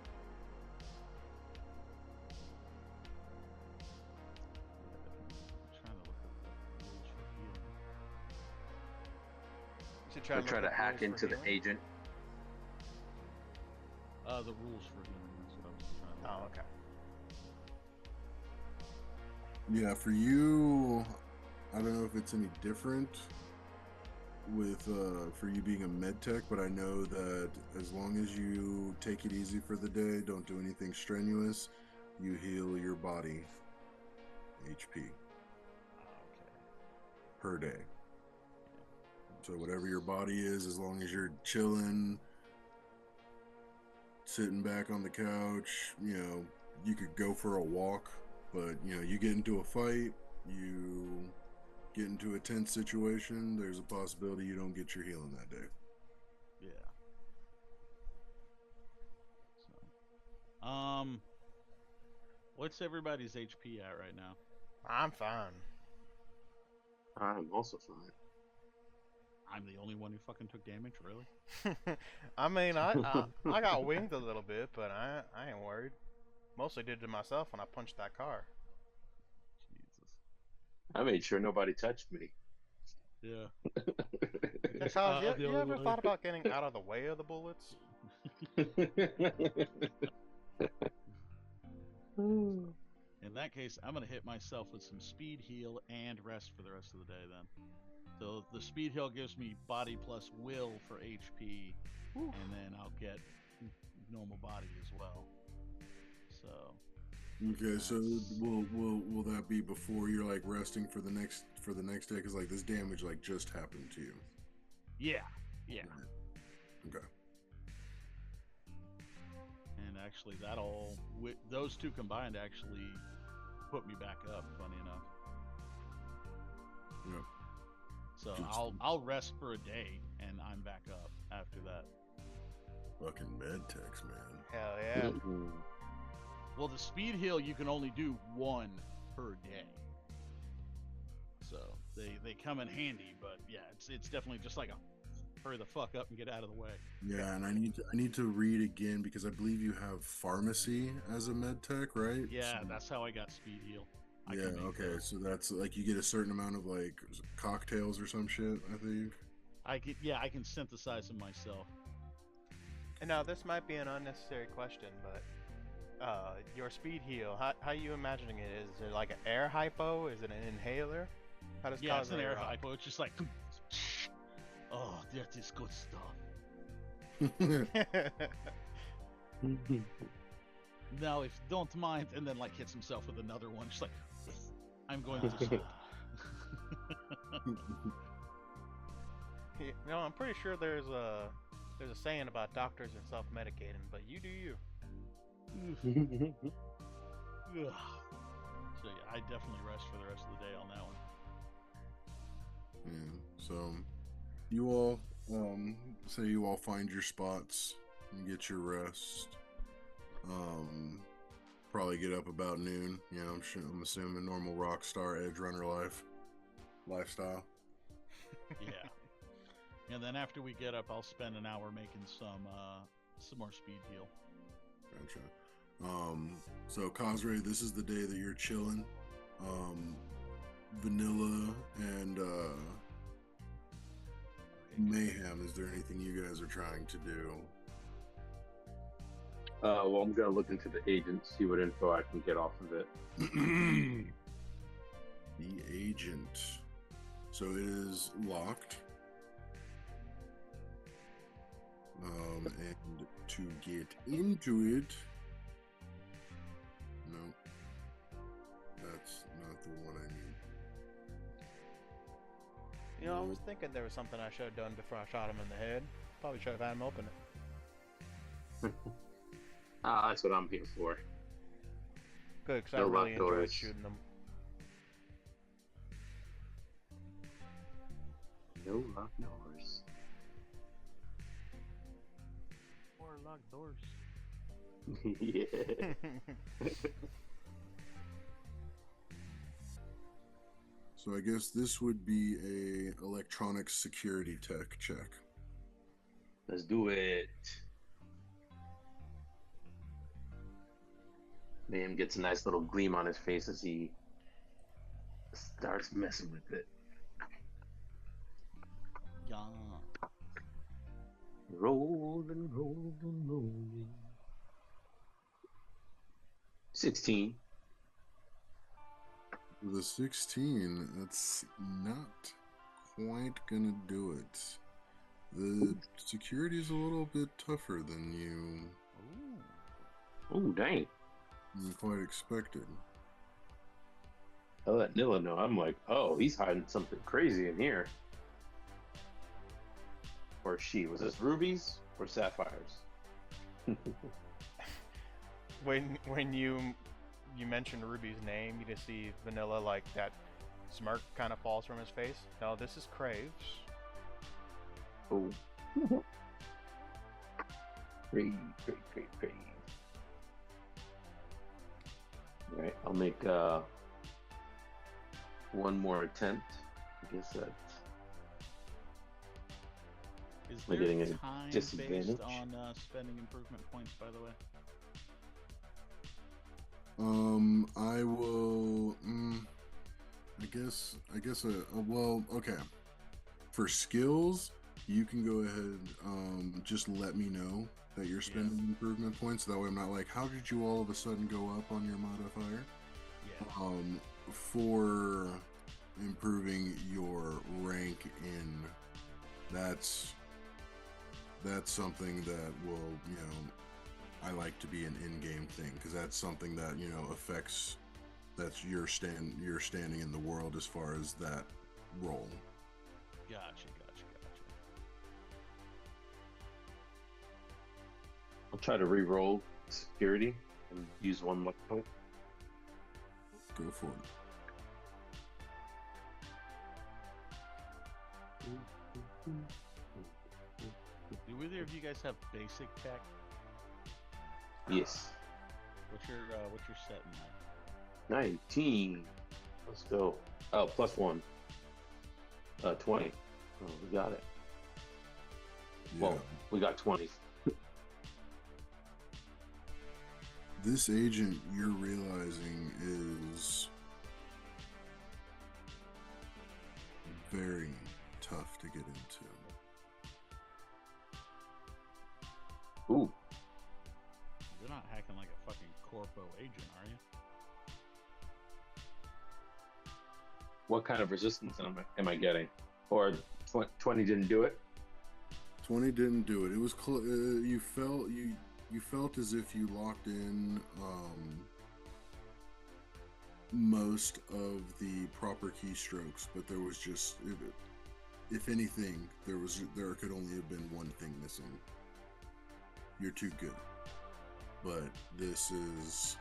I try to hack into the agent. The rules for healing. That's what I was trying to. Oh, okay. Yeah, for you, I don't know if it's any different with for you being a med tech, but I know that as long as you take it easy for the day, don't do anything strenuous, you heal your body HP per day. So whatever your body is, as long as you're chilling, sitting back on the couch, you could go for a walk, but you get into a fight, you get into a tense situation, there's a possibility you don't get your healing that day. Yeah. So, what's everybody's HP at right now? I'm fine. I'm also fine. I'm the only one who fucking took damage, really? I mean, I got winged a little bit, but I ain't worried. Mostly did it to myself when I punched that car. Jesus. I made sure nobody touched me. Yeah. Because you ever thought about getting out of the way of the bullets? In that case, I'm going to hit myself with some speed heal and rest for the rest of the day then. So the speed heal gives me body plus will for HP, and then I'll get normal body as well. So. Okay, so will that be before you're like resting for the next day? Because like this damage like just happened to you. Yeah. Okay. And actually, those two combined actually put me back up. Funny enough. Yeah. So I'll rest for a day, and I'm back up after that. Fucking med techs, man. Hell yeah. Well, the speed heal you can only do one per day. So they come in handy, but yeah, it's definitely just like a hurry the fuck up and get out of the way. Yeah, and I need to read again because I believe you have pharmacy as a med tech, right? Yeah, so, that's how I got speed heal. Okay, so that's like you get a certain amount of like cocktails or some shit, I think. I can synthesize them myself. And now this might be an unnecessary question, but your speed heal, how are you imagining it? Is it like an air hypo? Is it an inhaler? How does it's an air rock? hypo. It's just like, oh, that is good stuff. Now, if don't mind, and then like hits himself with another one, just like, I'm going to. I'm pretty sure there's a saying about doctors and self-medicating, but you do you. So yeah, I definitely rest for the rest of the day on that one. Yeah. So you all say you all find your spots and get your rest. Probably get up about noon. I'm assuming normal rockstar Edgerunner lifestyle. Yeah. And then after we get up, I'll spend an hour making some more speed heal. Gotcha. So Kazhrei, this is the day that you're chilling. Vanilla and Mayhem, is there anything you guys are trying to do? Well, I'm gonna look into the agent, see what info I can get off of it. The agent. So it is locked. And to get into it, no, that's not the one I need. You know, I was thinking there was something I should have done before I shot him in the head. Probably should have had him open it. That's what I'm here for. Good, because No I really locked doors. enjoyed shooting them. No locked doors. Or locked doors. Yeah. So I guess this would be a electronic security tech check. Let's do it. Mayhem gets a nice little gleam on his face as he starts messing with it. Yeah. Rolling, rolling, rolling. 16. The 16, that's not quite gonna do it. The security is a little bit tougher than you Oh, dang. quite expected. I let Nilla know. I'm like, oh, he's hiding something crazy in here. Or she. Was this rubies or sapphires? When you mentioned Ruby's name, you just see Vanilla, like, that smirk kind of falls from his face. No, this is Craves. Oh. Crave. Alright, I'll make one more attempt. I guess that. Is Am I there getting a time disadvantage? based on spending improvement points, by the way? I will. I guess. Well, okay. For skills, you can go ahead. Just let me know that you're spending improvement points. That way, I'm not like, how did you all of a sudden go up on your modifier? Yeah. For improving your rank in, that's something that will, I like to be an in-game thing, because that's something that, affects, that's your standing in the world as far as that role. Gotcha. I'll try to re-roll security and use one luck point. Go for it. Do either of you guys have basic tech? Yes. What's your setting at? 19. Let's go. Oh, plus 1. 20. Oh, we got it. Yeah. Well, we got 20. This agent, you're realizing, is very tough to get into. Ooh. You're not hacking like a fucking corpo agent, are you? What kind of resistance am I getting? Or 20 didn't do it? 20 didn't do it. It was you felt as if you locked in most of the proper keystrokes, but there was just, if anything, there could only have been one thing missing. You're too good. But this is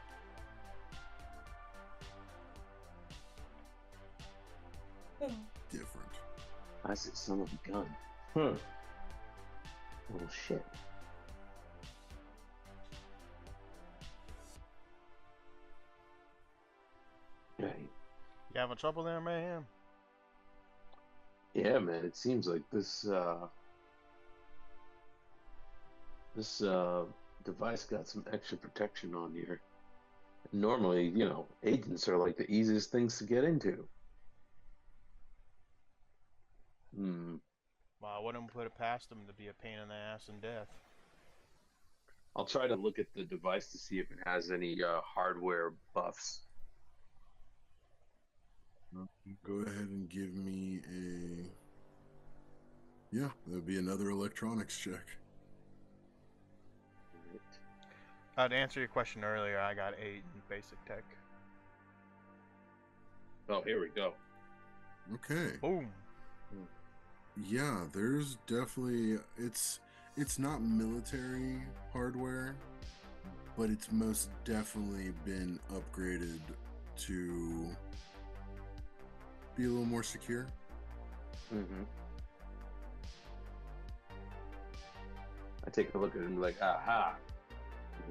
different. I said son of a gun. Oh shit. Right. You having trouble there, Mayhem? Yeah, man. It seems like this device got some extra protection on here. Normally, agents are like the easiest things to get into. Hmm. Well, I wouldn't put it past them to be a pain in the ass in death. I'll try to look at the device to see if it has any hardware buffs. Go ahead and give me a. Yeah, that would be another electronics check. To answer your question earlier, I got 8 in basic tech. Oh, here we go. Okay. Boom. Yeah, there's definitely it's not military hardware, but it's most definitely been upgraded to be a little more secure. Mm-hmm. I take a look at it and be like, aha.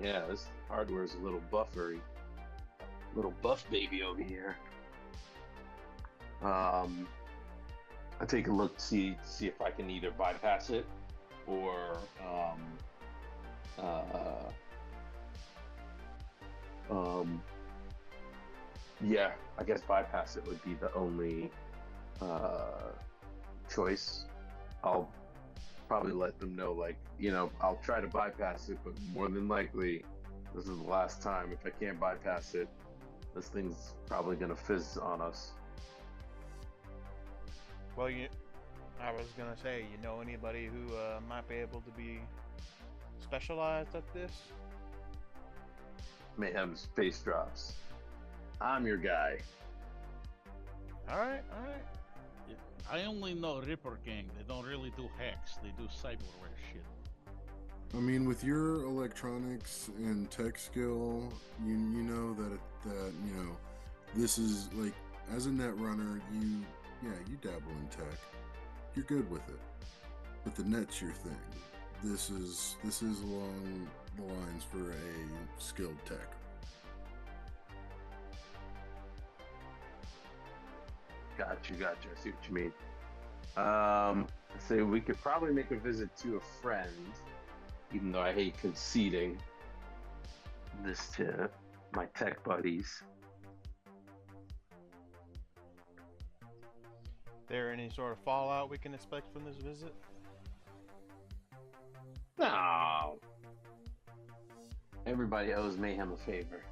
Yeah, this hardware's a little buffery. Little buff baby over here. I take a look to see if I can either bypass it or yeah, I guess bypass it would be the only choice. I'll probably let them know, like, I'll try to bypass it, but more than likely this is the last time. If I can't bypass it, this thing's probably gonna fizz on us. Well, I was gonna say, anybody who might be able to be specialized at this? Mayhem space drops. I'm your guy. All right. I only know Ripper Gang. They don't really do hacks. They do cyberware shit. I mean, with your electronics and tech skill, you know that this is like, as a net runner, you dabble in tech. You're good with it, but the net's your thing. This is along the lines for a skilled tech. Gotcha. I see what you mean. So we could probably make a visit to a friend, even though I hate conceding this to my tech buddies. There any sort of fallout we can expect from this visit? No. Everybody owes Mayhem a favor.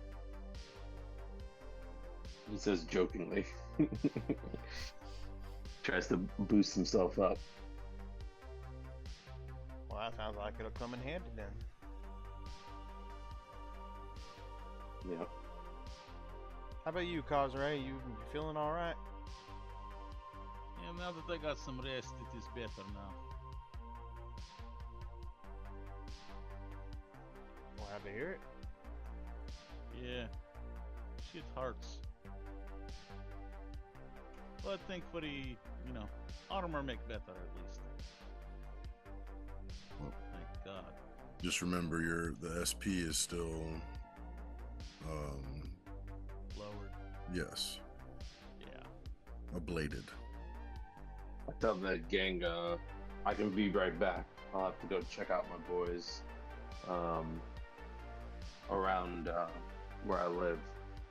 He says jokingly. Tries to boost himself up. Well, that sounds like it'll come in handy then. Yeah. How about you, Kazhrei? You feeling all right? Yeah, now that I got some rest, it is better now. We'll have to hear it. Yeah, shit hurts. But thankfully, armor make better at least. Well, thank God. Just remember, the SP is still Lowered. yes, Yeah. ablated. I tell that gang, I can be right back. I'll have to go check out my boys around where I live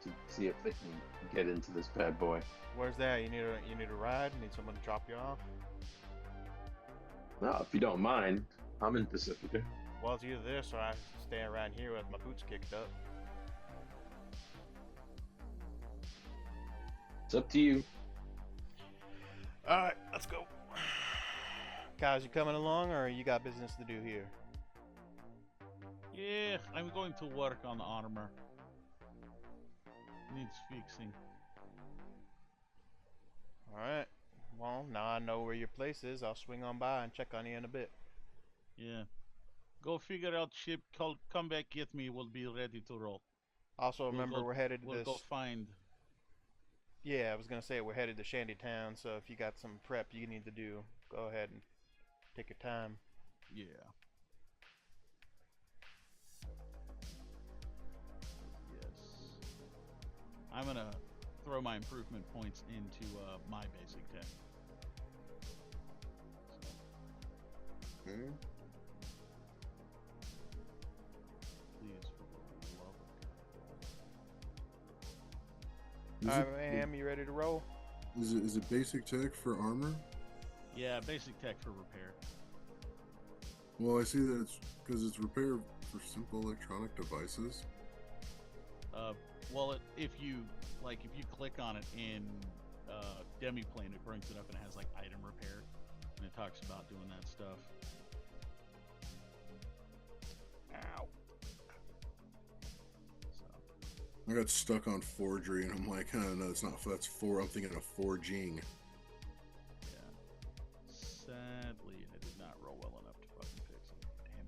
to see if they can get into this bad boy. Where's that? You need a ride? Need someone to drop you off? No, if you don't mind, I'm in Pacifica. Well, it's either this or I stay around here with my boots kicked up. It's up to you. Alright, let's go. Guys, you coming along or you got business to do here? Yeah, I'm going to work on the armor. Needs fixing. Alright. Well, now I know where your place is. I'll swing on by and check on you in a bit. Yeah. Go figure out ship. Come back, get me. We'll be ready to roll. Also, remember, we're headed to We'll this... go find... Yeah, I was gonna say we're headed to Shantytown, so if you got some prep you need to do, go ahead and take your time. Yeah. Yes. I'm gonna throw my improvement points into my basic tech. Okay. Please, for the love of God. Alright, Mayhem, you ready to roll? Is it basic tech for armor? Yeah, basic tech for repair. Well, I see that it's because it's repair for simple electronic devices. Well, if you click on it in Demiplane, it brings it up and it has like item repair, and it talks about doing that stuff. Ow. So. I got stuck on forgery, and I'm like, oh, no, it's not. That's I'm thinking of forging. Yeah. Sadly, it did not roll well enough to fucking fix it. Damn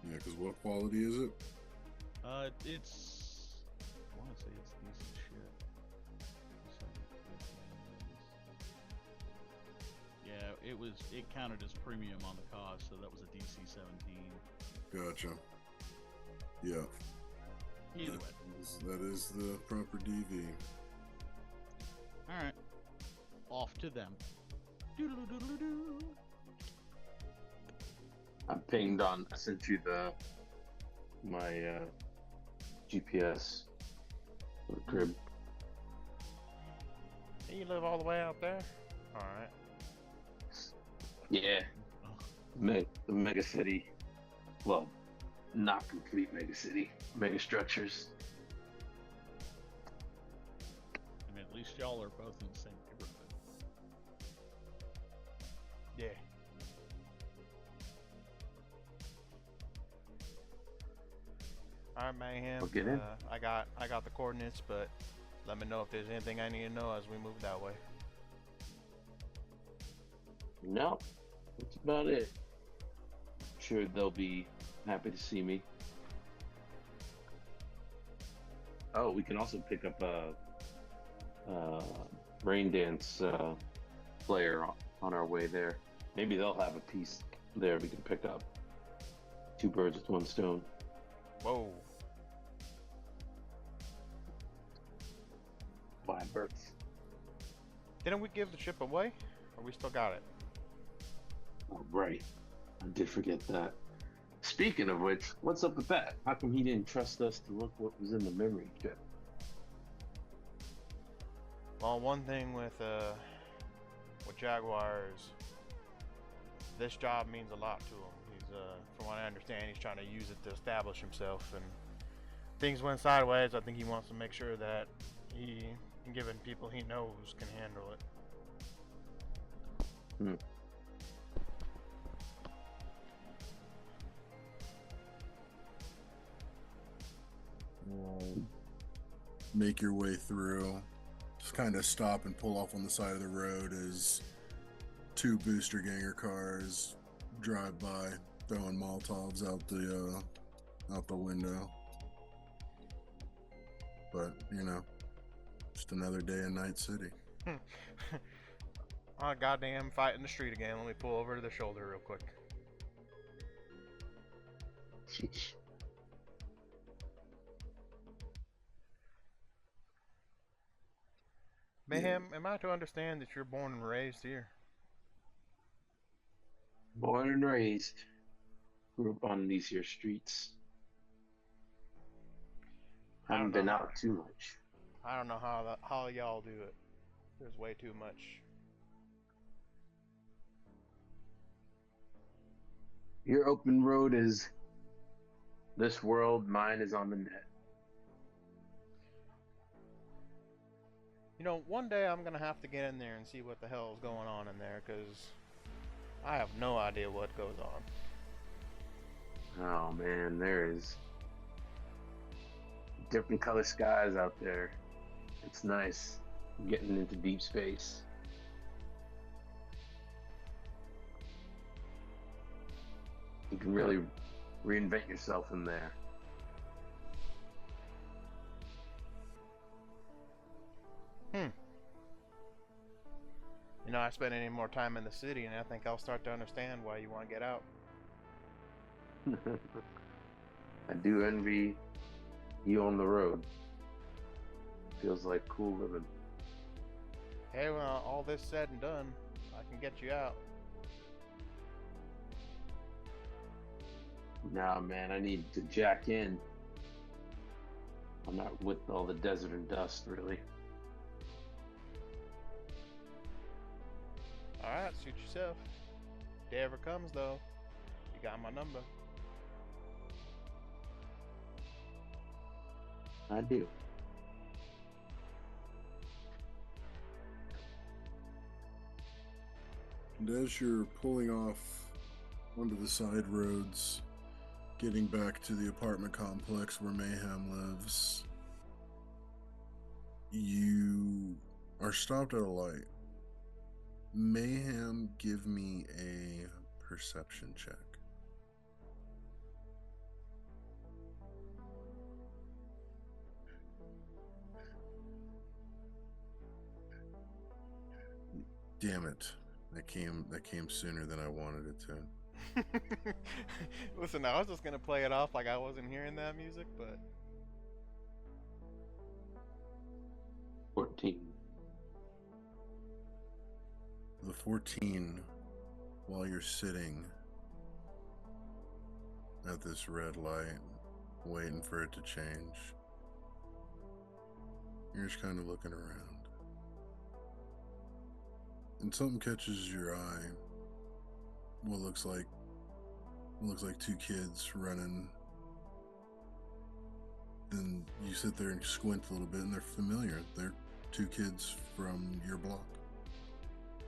it. Yeah, because what quality is it? It's. I want to say it's decent shit. Yeah, it counted as premium on the cost, so that was a DC 17. Gotcha. Yeah. Either way. That is the proper DV. Alright. Off to them. Doodle-doo-doodle-doo. I'm pinged on. I sent you my GPS for the crib. You live all the way out there? Alright. Yeah. The mega city. Well, not complete mega city. Mega structures. I mean, at least y'all are both in the same neighborhood. Yeah. Alright, Mayhem. We'll get in. I got the coordinates, but let me know if there's anything I need to know as we move that way. No, that's about it. I'm sure they'll be happy to see me. Oh, we can also pick up a rain dance player on our way there. Maybe they'll have a piece there we can pick up. Two birds with one stone. Whoa. Five birds. Didn't we give the ship away? Or we still got it? Oh, right. I did forget that. Speaking of which, what's up with that? How come he didn't trust us to look what was in the memory chip? Well, one thing with Jaguar is this job means a lot to him. He's, from what I understand, he's trying to use it to establish himself, and things went sideways. I think he wants to make sure that he, given people he knows, can handle it. Make your way through. Just kind of stop and pull off on the side of the road as two booster ganger cars drive by, throwing Molotovs out the window. But just another day in Night City. Oh, goddamn fight in the street again. Let me pull over to the shoulder real quick. Sheesh. Mayhem, am I to understand that you're born and raised here? Born and raised. Grew up on these here streets. Haven't been out too much. I don't know how y'all do it. There's way too much. Your open road is this world, mine is on the net. You know, one day I'm gonna have to get in there and see what the hell is going on in there, because I have no idea what goes on. Oh man, there is different color skies out there. It's nice getting into deep space. You can really reinvent yourself in there. You know, I spent any more time in the city, and I think I'll start to understand why you want to get out. I do envy you on the road. Feels like cool living. Hey, when all this said and done, I can get you out. Nah, man, I need to jack in. I'm not with all the desert and dust, really. Alright, suit yourself. Day ever comes, though, you got my number. I do. And as you're pulling off onto the side roads, getting back to the apartment complex where Mayhem lives, you are stopped at a light. Mayhem, give me a perception check. Damn it. That came sooner than I wanted it to. Listen, I was just gonna play it off like I wasn't hearing that music, but 14. The 14, while you're sitting at this red light, waiting for it to change, you're just kind of looking around. And something catches your eye. What looks like two kids running. And you sit there and squint a little bit, and they're familiar. They're two kids from your block.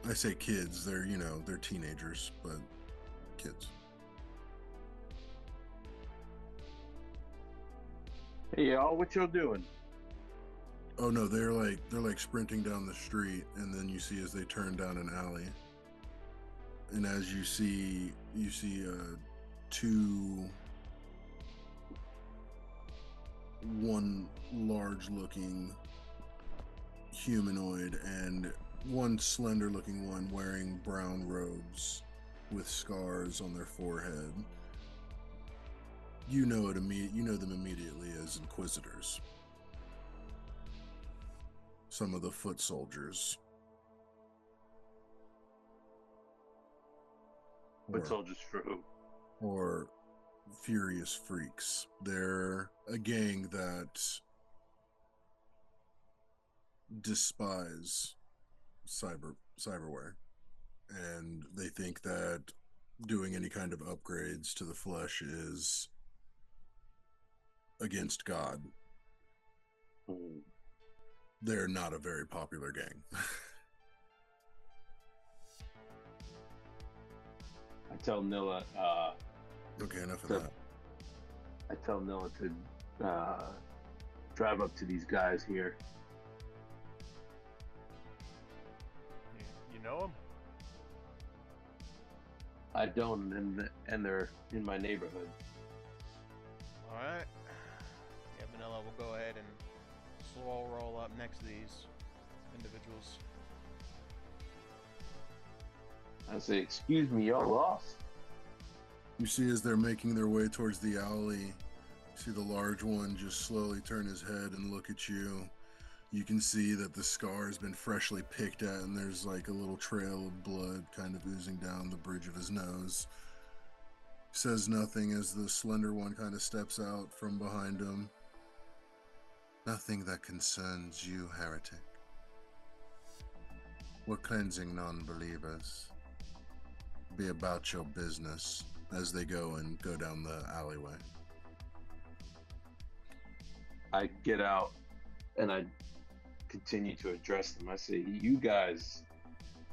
I say kids, they're teenagers, but kids. Hey y'all, what y'all doing? Oh no, they're like sprinting down the street, and then you see as they turn down an alley, and as you see one large looking humanoid and one slender looking one wearing brown robes with scars on their forehead. You know them immediately as Inquisitors. Some of the foot soldiers. Foot soldiers for who? Or furious freaks. They're a gang that despise cyberware, and they think that doing any kind of upgrades to the flesh is against God. They're not a very popular gang. I tell Nilla, okay, enough of that. I tell Nilla to drive up to these guys here. you know them? I don't, and they're in my neighborhood. Alright. Yeah, Vanilla will go ahead and slow roll up next to these individuals. I say, excuse me, y'all lost. You see as they're making their way towards the alley, you see the large one just slowly turn his head and look at you. You can see that the scar has been freshly picked at, and there's like a little trail of blood kind of oozing down the bridge of his nose. Says nothing as the slender one kind of steps out from behind him. Nothing that concerns you, heretic. We're cleansing non-believers. Be about your business, as they go down the alleyway. I get out and I continue to address them. I say, you guys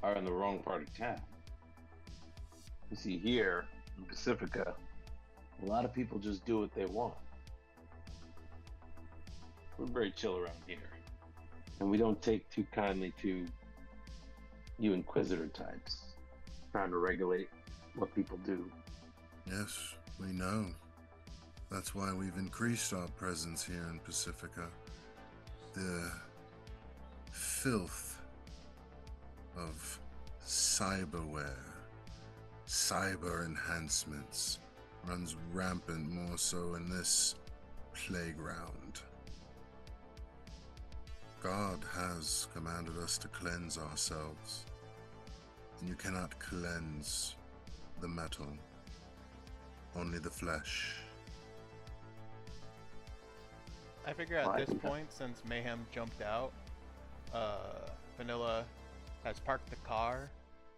are in the wrong part of town. You see, here in Pacifica, a lot of people just do what they want. We're very chill around here, and we don't take too kindly to you Inquisitor types trying to regulate what people do. Yes, we know. That's why we've increased our presence here in Pacifica. The filth of cyberware, cyber enhancements runs rampant, more so in this playground. God has commanded us to cleanse ourselves, and you cannot cleanse the metal, only the flesh. I figure at Well, I this think point, since Mayhem jumped out, Vanilla has parked the car.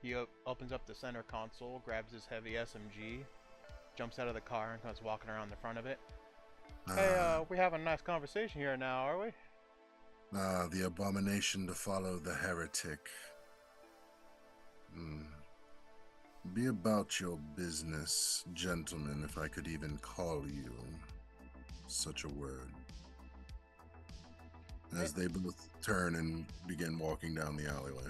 He opens up the center console, grabs his heavy SMG, jumps out of the car, and comes walking around the front of it. Hey, we having a nice conversation here now, are we? The abomination to follow the heretic. Be about your business, gentlemen, if I could even call you such a word. As they both turn and begin walking down the alleyway.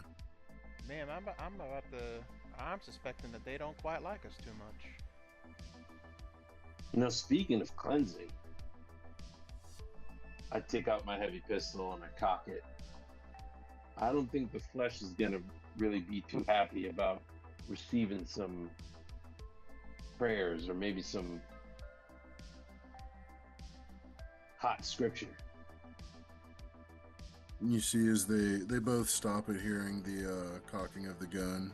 Man, I'm suspecting that they don't quite like us too much. You know, speaking of cleansing, I take out my heavy pistol and I cock it. I don't think the flesh is gonna really be too happy about receiving some prayers or maybe some hot scripture. You see as they both stop at hearing the cocking of the gun.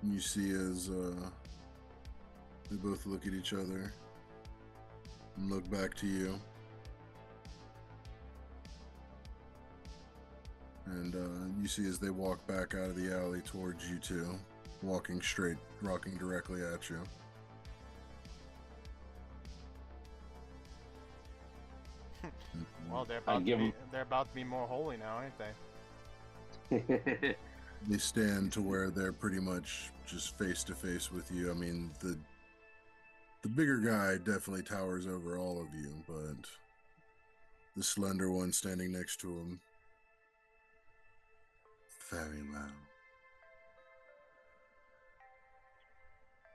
You see as they both look at each other and look back to you. And you see as they walk back out of the alley towards you two, walking directly at you. Well, they're about to be more holy now, ain't they? They stand to where they're pretty much just face to face with you. I mean, the bigger guy definitely towers over all of you, but the slender one standing next to him, very well.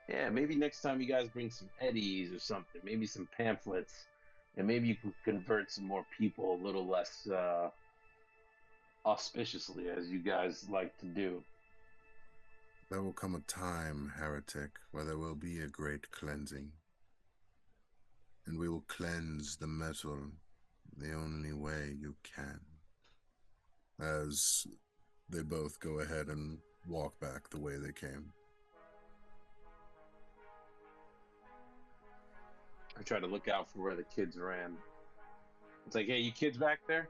Yeah, maybe next time you guys bring some eddies or something, maybe some pamphlets, and maybe you can convert some more people a little less auspiciously, as you guys like to do. There will come a time, heretic, where there will be a great cleansing. And we will cleanse the metal the only way you can. As they both go ahead and walk back the way they came. I try to look out for where the kids ran. It's like, hey, you kids back there?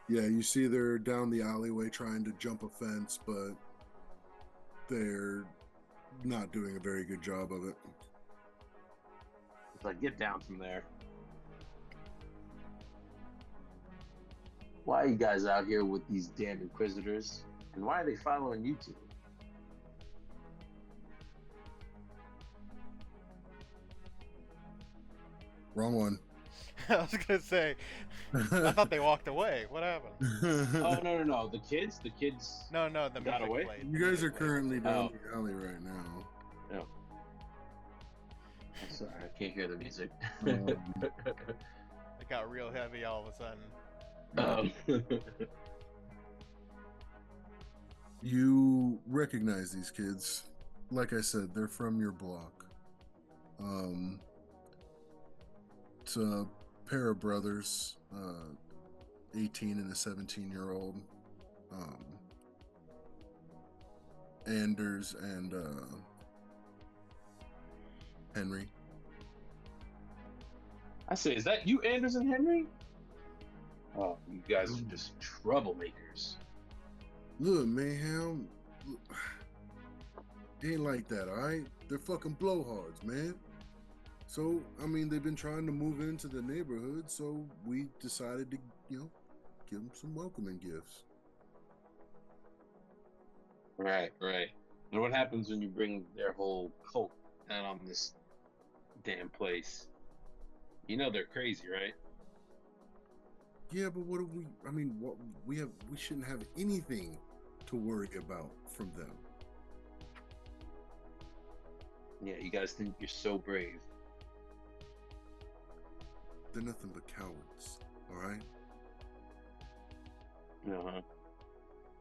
Yeah, you see they're down the alleyway trying to jump a fence, but they're not doing a very good job of it. It's like, get down from there. Why are you guys out here with these damn inquisitors? And why are they following you two? Wrong one. I was gonna say, I thought they walked away. What happened? Oh, no. The kids? No, the got music away? played. You guys are currently down the alley right now. No. I'm sorry, I can't hear the music. It got real heavy all of a sudden. You recognize these kids. Like I said, they're from your block. It's a pair of brothers, 18 and a 17-year-old. Anders and Henry. I say, is that you, Anders and Henry? Oh, you guys are just troublemakers. Look, Mayhem, ain't like that, alright? They're fucking blowhards, man. So, I mean, they've been trying to move into the neighborhood, so we decided to, give them some welcoming gifts. Right. And what happens when you bring their whole cult down on this damn place? You know they're crazy, right? Yeah, but what do we shouldn't have anything to worry about from them. Yeah, you guys think you're so brave. They're nothing but cowards, alright? Uh-huh.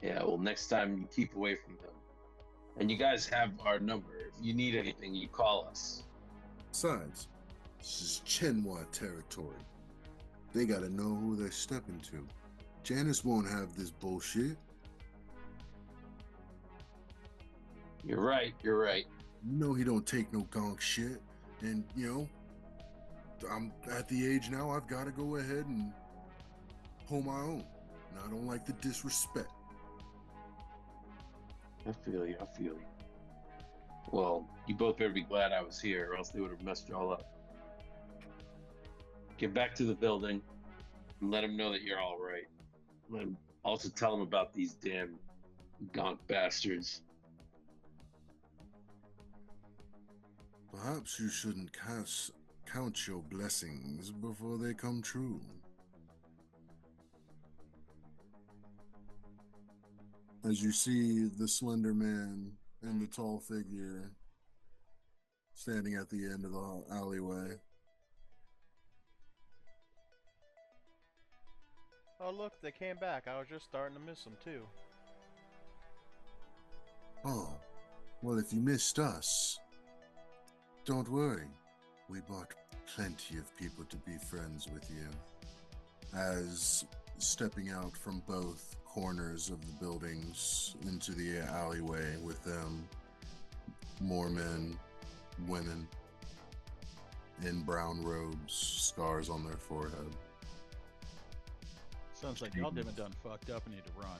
Yeah, well, next time you keep away from them. And you guys have our number. If you need anything, you call us. Besides, this is Chenhua territory. They gotta know who they're stepping to. Janice won't have this bullshit. You're right. You know he don't take no gonk shit. And, I'm at the age now, I've got to go ahead and hold my own. And I don't like the disrespect. I feel you. Well, you both better be glad I was here, or else they would have messed y'all up. Get back to the building and let them know that you're all right. Also tell them about these damn gaunt bastards. Perhaps you shouldn't count your blessings before they come true. As you see the slender man and the tall figure standing at the end of the alleyway. Oh, look, they came back. I was just starting to miss them, too. Oh, well, if you missed us, don't worry. We brought plenty of people to be friends with you. As stepping out from both corners of the buildings into the alleyway with them, more men, women, in brown robes, scars on their forehead. Sounds like y'all done fucked up and need to run.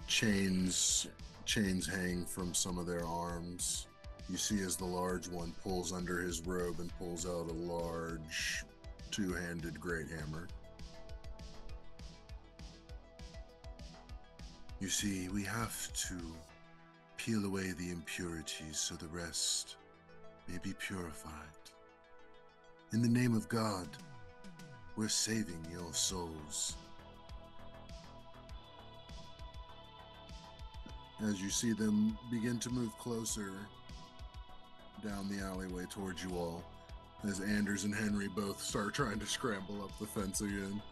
Chains hang from some of their arms. You see as the large one pulls under his robe and pulls out a large two-handed great hammer. You see, we have to peel away the impurities so the rest may be purified. In the name of God, we're saving your souls. As you see them begin to move closer down the alleyway towards you all, as Anders and Henry both start trying to scramble up the fence again.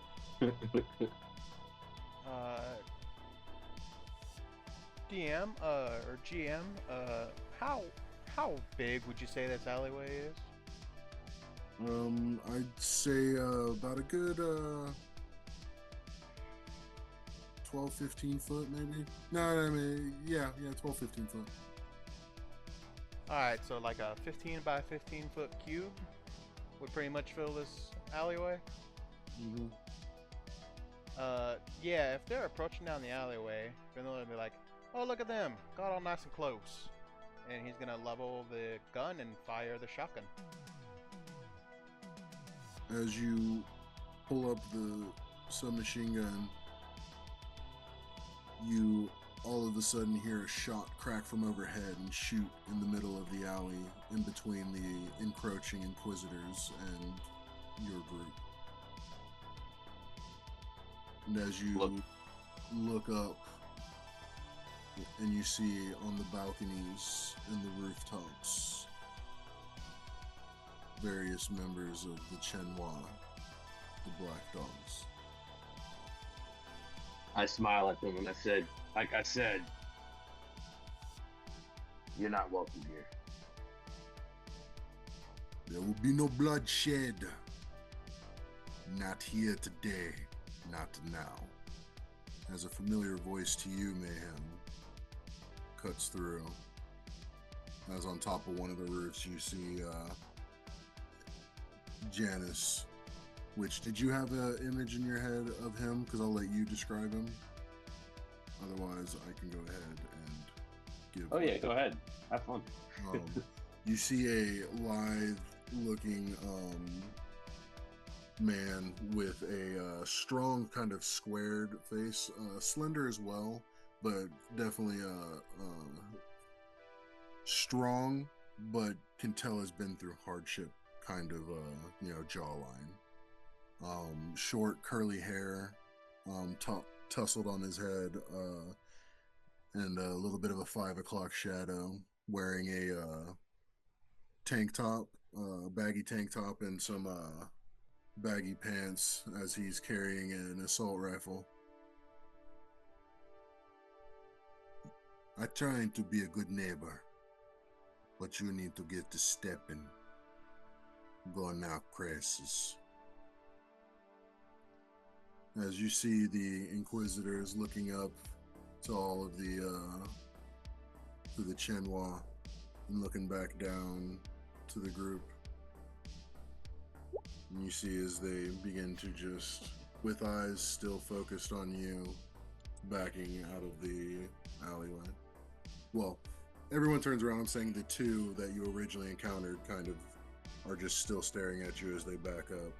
DM, or GM, how big would you say this alleyway is? I'd say about a good 12, 15 foot maybe. No, I mean, yeah, 12, 15 foot. Alright, so like a 15 by 15 foot cube would pretty much fill this alleyway? Mm-hmm. Yeah, if they're approaching down the alleyway, then they'll be like, oh, look at them, got all nice and close. And he's gonna level the gun and fire the shotgun. As you pull up the submachine gun, you all of a sudden hear a shot crack from overhead and shoot in the middle of the alley in between the encroaching Inquisitors and your group. And as you look up, and you see on the balconies and the rooftops various members of the Chenhua, the Black Dogs. I smile at them and I said, like I said, you're not welcome here. There will be no bloodshed. Not here today. Not now. As a familiar voice to you, Mayhem, cuts through. As on top of one of the roofs, you see Janice. Which, did you have an image in your head of him? Because I'll let you describe him. Otherwise, I can go ahead and give... Oh yeah, go ahead. Have fun. You see a lithe-looking man with a strong, kind of squared face. Slender as well, but definitely strong, but can tell has been through hardship kind of, jawline. Short, curly hair, tousled on his head, and a little bit of a 5 o'clock shadow, wearing a tank top, baggy tank top, and some baggy pants as he's carrying an assault rifle. I'm trying to be a good neighbor, but you need to get to stepping. Go now, Crassus. As you see the Inquisitors looking up to all of the Chenhua and looking back down to the group. And you see as they begin to just, with eyes still focused on you, backing out of the alleyway. Well, everyone turns around. I'm saying the two that you originally encountered kind of are just still staring at you as they back up.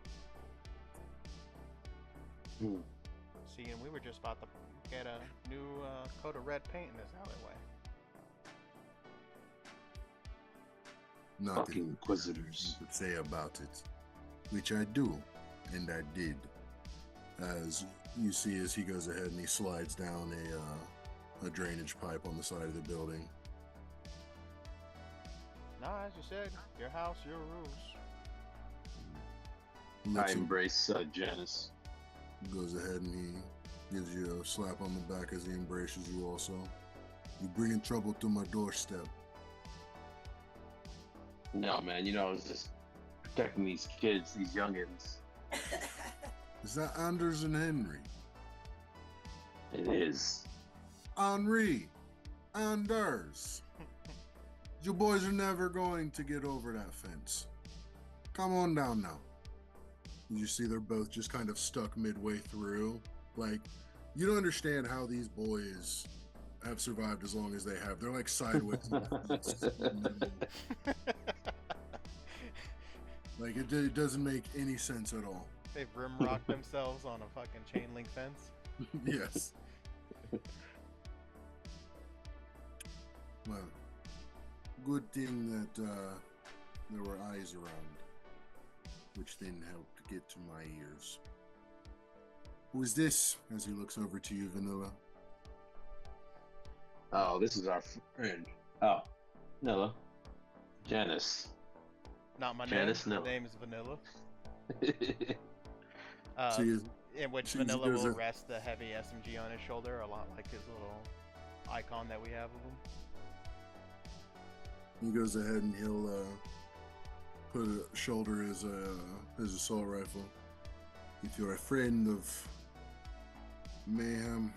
See, and we were just about to get a new coat of red paint in this alleyway. Not Fucking Inquisitors. to say about it, which I do, and I did. As you see, as he goes ahead and he slides down a drainage pipe on the side of the building. Nah, as you said, your house, your rules. I embrace Janice. Goes ahead and he gives you a slap on the back as he embraces you also. You bringing trouble to my doorstep. No, man, I was just protecting these kids, these youngins. Is that Anders and Henry? It is. Henri! Anders! You boys are never going to get over that fence. Come on down now. You see they're both just kind of stuck midway through. Like, you don't understand how these boys have survived as long as they have. They're like sideways. Like, it doesn't make any sense at all. They've rimrocked themselves on a fucking chain link fence. Yes. Well, good thing that there were eyes around, which then helped get to my ears. Who is this? As he looks over to you, Vanilla. Oh, this is our friend. Oh, Vanilla. Janice. Not my Janice, name. no. My name is Vanilla. See, In which see, Vanilla there's will a- rest the heavy SMG on his shoulder, a lot like his little icon that we have of him. he goes ahead and he'll shoulder his assault rifle. If you're a friend of Mayhem,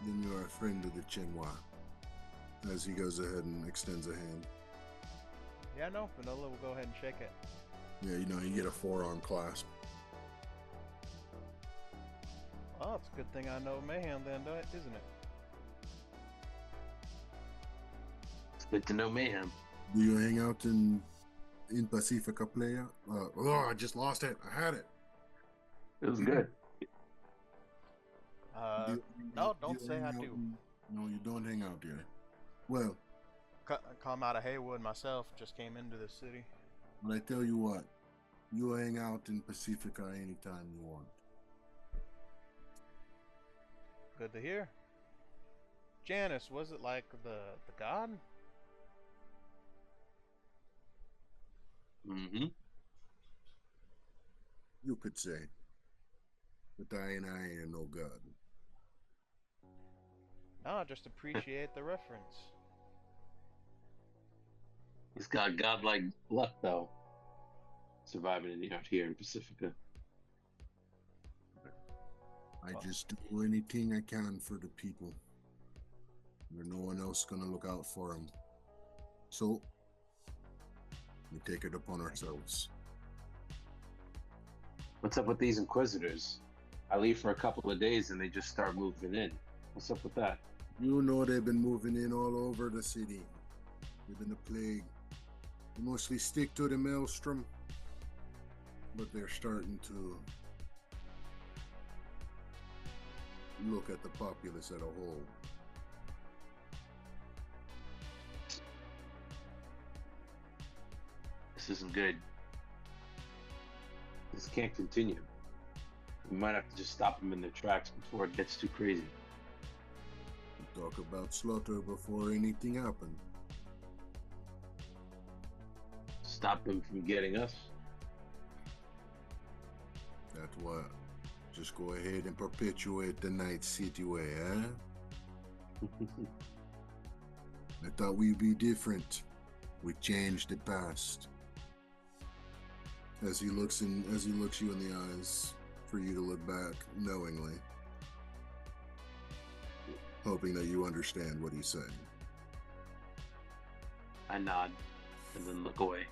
then you are a friend of the Chinois. As he goes ahead and extends a hand. Yeah, no, Vanilla will go ahead and shake it. Yeah, you get a forearm clasp. Oh, it's a good thing I know Mayhem then, isn't it? It's good to know Mayhem. Do you hang out in Pacifica Playa? I just lost it. I had it. It was good. No, don't say hang I out do. No, you don't hang out there. Well, Come out of Haywood myself, just came into the city. but I tell you what, you hang out in Pacifica anytime you want. Good to hear. Janice, was it like the god? Mm-hmm. You could say. But I ain't no god. No, just appreciate the reference. He's got godlike luck, though. Surviving out here in Pacifica. I just do anything I can for the people. There's no one else gonna look out for them. So, we take it upon ourselves. What's up with these Inquisitors? I leave for a couple of days and they just start moving in. What's up with that? You know they've been moving in all over the city. They've been the plague. They mostly stick to the maelstrom, but they're starting to look at the populace as a whole. This isn't good. This can't continue. We might have to just stop them in their tracks before it gets too crazy. Talk about slaughter before anything happened. Stop them from getting us. That's what. Just go ahead and perpetuate the Night City way, huh? I thought we'd be different. We changed the past. As he looks you in the eyes, for you to look back knowingly, hoping that you understand what he's saying. I nod and then look away.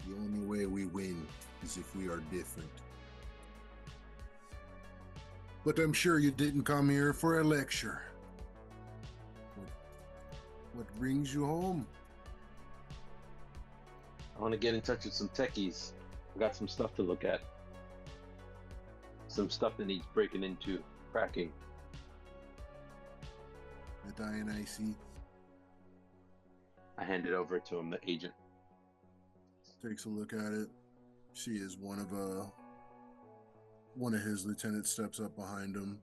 The only way we win is if we are different. But I'm sure you didn't come here for a lecture. What brings you home? I want to get in touch with some techies. I got some stuff to look at. Some stuff that needs breaking into, cracking. That I see. I hand it over to him, the agent. Takes a look at it. She is one of his lieutenants steps up behind him.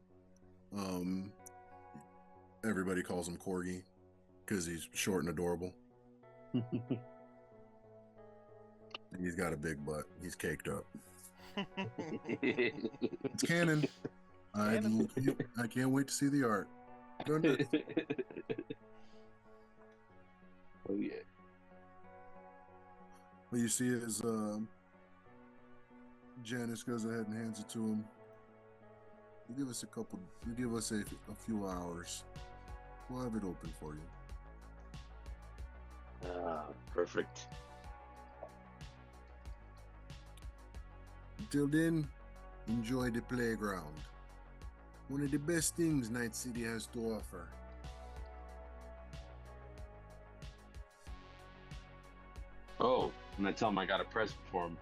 Everybody calls him Corgi because he's short and adorable. And he's got a big butt. He's caked up. It's canon. I can't wait to see the art. Go nuts. Oh yeah. What you see is Janice goes ahead and hands it to him. You give us a few hours. We'll have it open for you. Perfect. Until then, enjoy the playground. One of the best things Night City has to offer. Oh, and I tell him I got a present for him.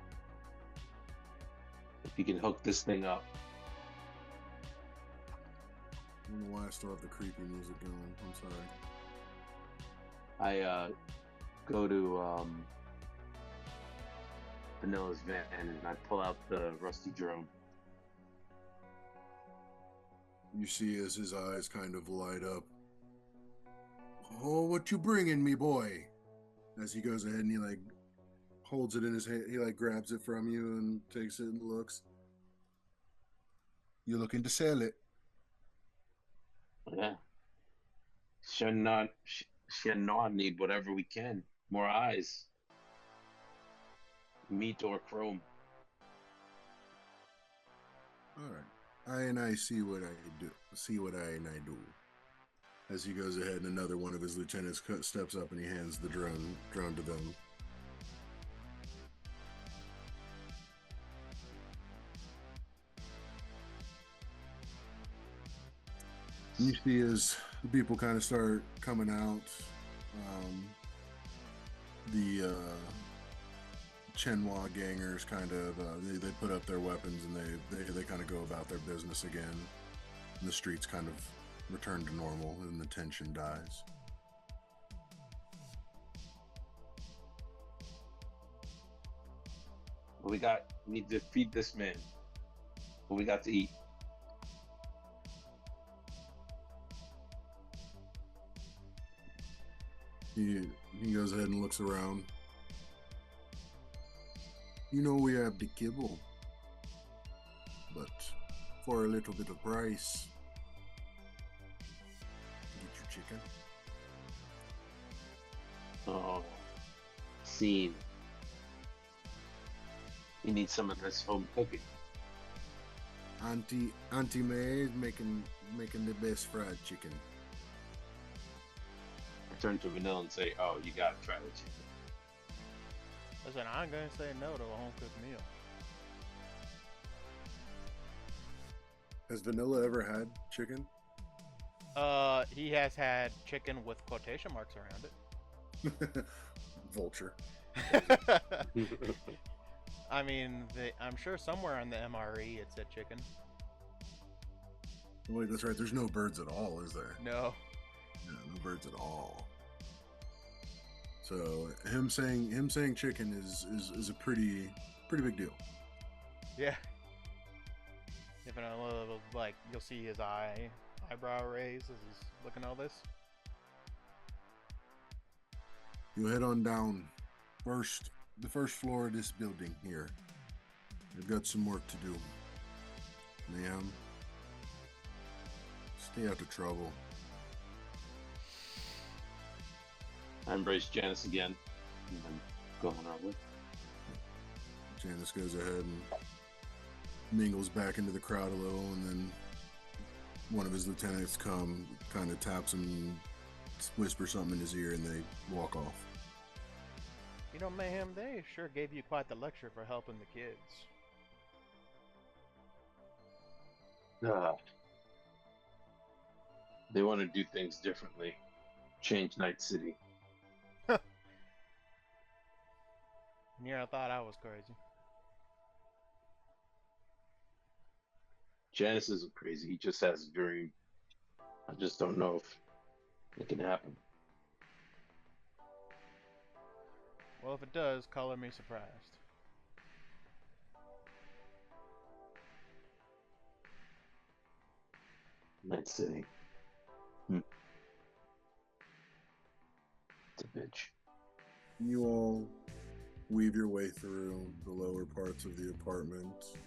If he can hook this thing up. I don't know why I still have the creepy music going. I'm sorry. I go to Vanilla's van and I pull out the rusty drone. You see as his eyes kind of light up. Oh, what you bringing me, boy? As he goes ahead and he holds it in his hand. He grabs it from you and takes it and looks. You looking to sell it? Yeah. Sure not need whatever we can. More eyes. Meat or chrome. All right. I see what I do. Do. As he goes ahead and another one of his lieutenants steps up and he hands the drone to them. You see as the people kind of start coming out, the Chenhua gangers kind of they put up their weapons and they kind of go about their business again. And the streets kind of return to normal and the tension dies. We need to feed this man. What we got to eat? He goes ahead and looks around. You know we have the kibble, but for a little bit of price, get your chicken. Oh, scene. You need some of this home cooking. Auntie May is making the best fried chicken. I turn to Vanilla and say, "Oh, you gotta try the chicken." Listen, I'm gonna say no to a home cooked meal. Has Vanilla ever had chicken? He has had chicken with quotation marks around it. Vulture. I mean, I'm sure somewhere on the MRE it said chicken. Wait, that's right. There's no birds at all, is there? No. Yeah, no birds at all. So him saying chicken is a pretty big deal. Yeah. Even a little, you'll see his eyebrow raise as he's looking at all this. You head on down. The first floor of this building here. They've got some work to do. Mayhem, stay out of trouble. I embrace Janice again and then go on our way. Janice goes ahead and mingles back into the crowd a little, and then one of his lieutenants kind of taps him, whispers something in his ear, and they walk off. You know, Mayhem, they sure gave you quite the lecture for helping the kids. Ah, they want to do things differently. Change Night City. Yeah, I thought I was crazy. Janice isn't crazy. He just has a dream. I just don't know if it can happen. Well, if it does, color me surprised. Night City. It's a bitch. You all weave your way through the lower parts of the apartment.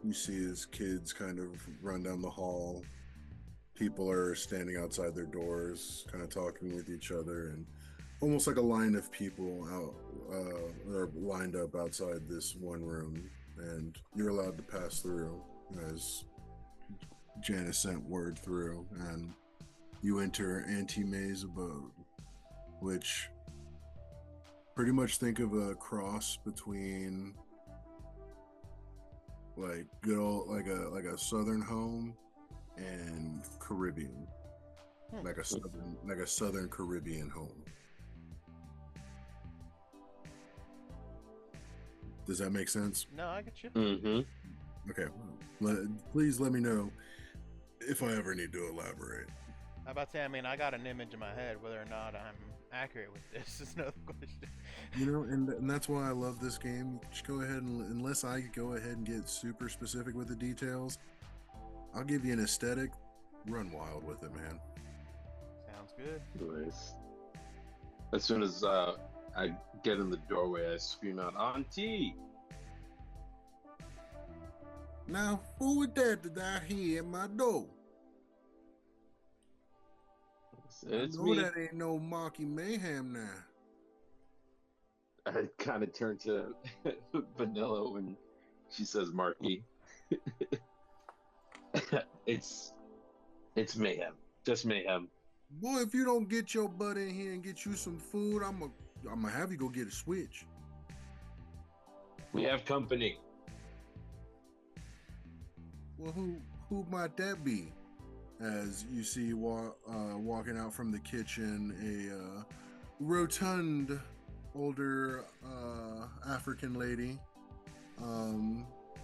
You see as kids kind of run down the hall. People are standing outside their doors, kind of talking with each other, and almost like a line of people out are lined up outside this one room, and you're allowed to pass through as Janice sent word through, and you enter Auntie May's abode, which pretty much think of a cross between like good old like a southern home and Caribbean, like a southern Caribbean home. Does that make sense? No, I get you. Mm-hmm. Okay, please let me know if I ever need to elaborate. I'm about to say, I mean, I got an image in my head. Whether or not I'm accurate with this is another question. You know, and that's why I love this game. Just go ahead and, unless I go ahead and get super specific with the details, I'll give you an aesthetic. Run wild with it, man. Sounds good. Nice. As soon as I get in the doorway, I scream out, "Auntie!" Now, who is that I hear at my door? It's I know me. that ain't no Marky Mayhem now. I kind of turn to Vanilla when she says Marky. it's Mayhem. Just Mayhem. Boy, if you don't get your butt in here and get you some food, I'm gonna have you go get a switch. We have company. Well, who might that be? As you see walking out from the kitchen, a rotund, older African lady,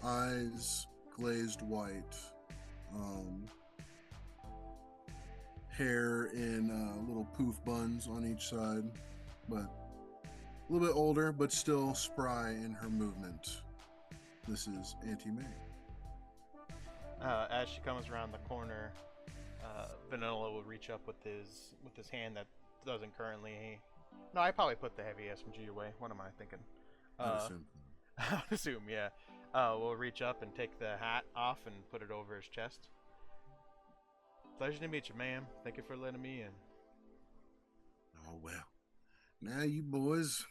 eyes glazed white, hair in little poof buns on each side, but a little bit older, but still spry in her movement. This is Auntie May. As she comes around the corner, Vanilla will reach up with his hand that doesn't currently. No, I probably put the heavy SMG away. What am I thinking? I would assume, yeah. We'll reach up and take the hat off and put it over his chest. Pleasure to meet you, ma'am. Thank you for letting me in. Oh, well. Now you boys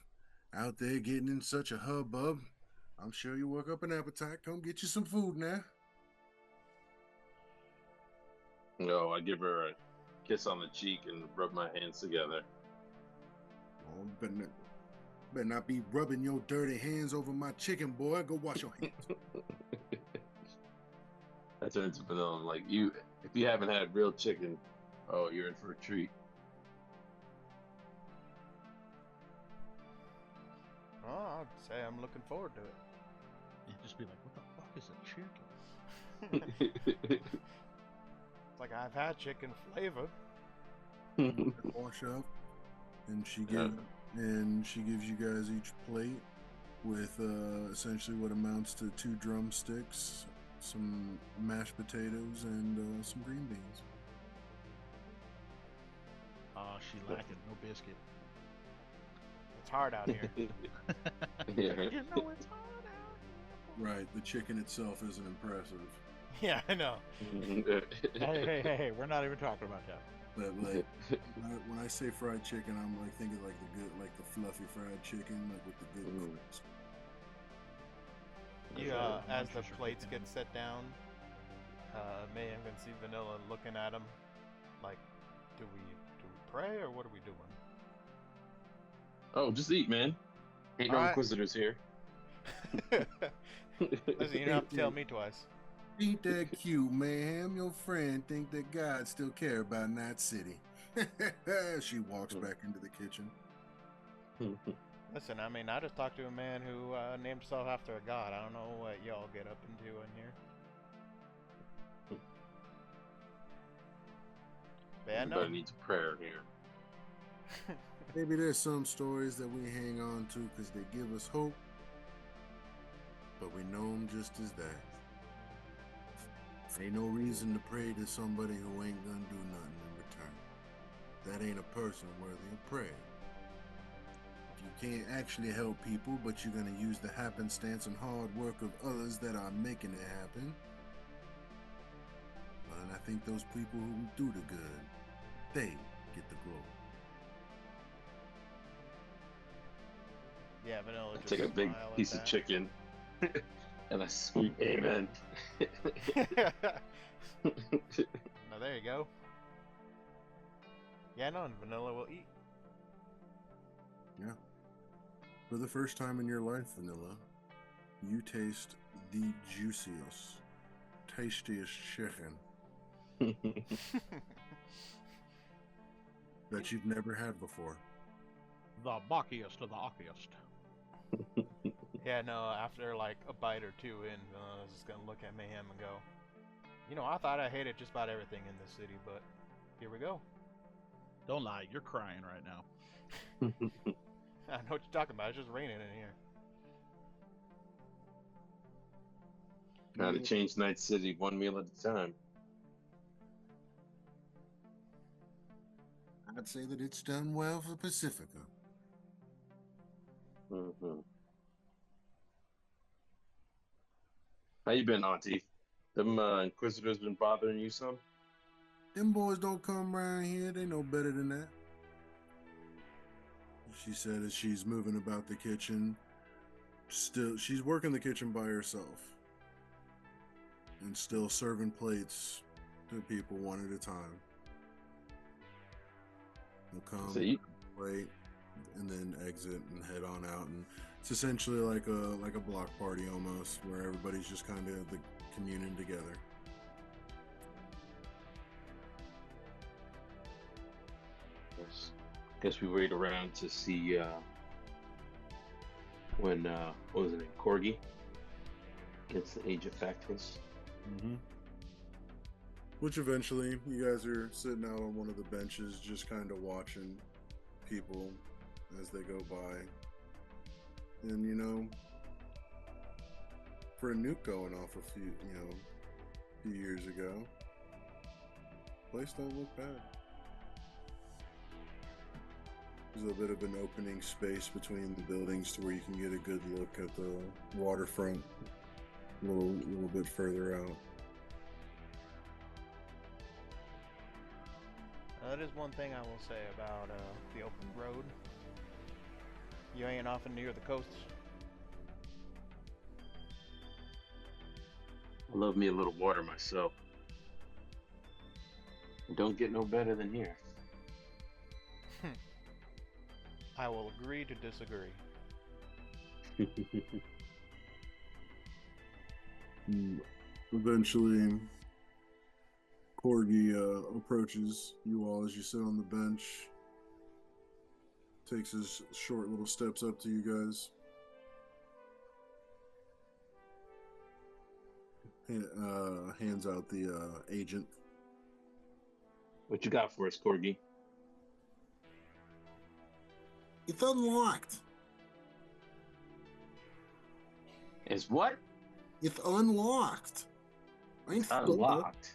out there getting in such a hubbub, I'm sure you work up an appetite. Come get you some food now. No, I give her a kiss on the cheek and rub my hands together. Oh, better not be rubbing your dirty hands over my chicken, boy. Go wash your hands. I turn to Vanilla. I'm like, if you haven't had real chicken, oh, you're in for a treat. Oh, I'd say I'm looking forward to it. You just be like, what the fuck is a chicken? It's like I've had chicken flavor. Wash up, and she gives you guys each plate with essentially what amounts to 2 drumsticks, some mashed potatoes, and some green beans. Oh, she lacking no biscuit. It's hard out here. Yeah. You know it's hard out here. Right, the chicken itself isn't impressive. Yeah, I know. Hey, we're not even talking about that. But like when I say fried chicken, I'm like thinking like the good, like the fluffy fried chicken, like with the good crisp. You, as the plates get set down, Mayhem can see Vanilla looking at him, like, do we pray or what are we doing? Oh, just eat, man. Ain't no Alright. Inquisitors here. Listen, you don't have to tell me twice. Ain't that cute, Mayhem? Your friend think that God still care about Night City. She walks back into the kitchen. Listen, I mean, I just talked to a man who named himself after a god. I don't know what y'all get up into in here. But yeah, no. Everybody needs a prayer here. Maybe there's some stories that we hang on to because they give us hope, but we know them just as that. Ain't no reason to pray to somebody who ain't gonna do nothing in return. That ain't a person worthy of prayer. If you can't actually help people, but you're gonna use the happenstance and hard work of others that are making it happen, well, and I think those people who do the good, they get the glory. Yeah, Vanilla just Take a big smile at piece of that. chicken and a sweet amen. Now there you go. Yeah, no, and Vanilla will eat. Yeah. For the first time in your life, Vanilla, you taste the juiciest, tastiest chicken that you've never had before. The bockiest of the ockiest. Yeah, no, after like a bite or two in, I was just gonna look at Mayhem and go, you know, I thought I hated just about everything in this city, but here we go. Don't lie, you're crying right now. I know what you're talking about. It's just raining in here. How to change Night City one meal at a time. I'd say that it's done well for Pacifica. Mm-hmm. How you been, Auntie? Them Inquisitors been bothering you some? Them boys don't come around here. They know better than that. She said as she's moving about the kitchen. Still, she's working the kitchen by herself. And still serving plates to people one at a time. They'll come, So you- plate, and then exit and head on out. And it's essentially like a block party almost, where everybody's just kind of the communing together. Guess we wait around to see when what was it, Corgi gets the Age of Factors. Mm-hmm. Which eventually, you guys are sitting out on one of the benches, just kind of watching people as they go by. And you know, for a nuke going off a few years ago, place don't look bad. There's a bit of an opening space between the buildings to where you can get a good look at the waterfront a little bit further out. That is one thing I will say about the open road. You ain't often near the coast. I love me a little water myself. Don't get no better than here. I will agree to disagree. Eventually, Corgi approaches you all as you sit on the bench. Takes his short little steps up to you guys. Hands out the agent. What you got for us, Corgi? It's unlocked. Is what? It's unlocked. I ain't studied. Unlocked.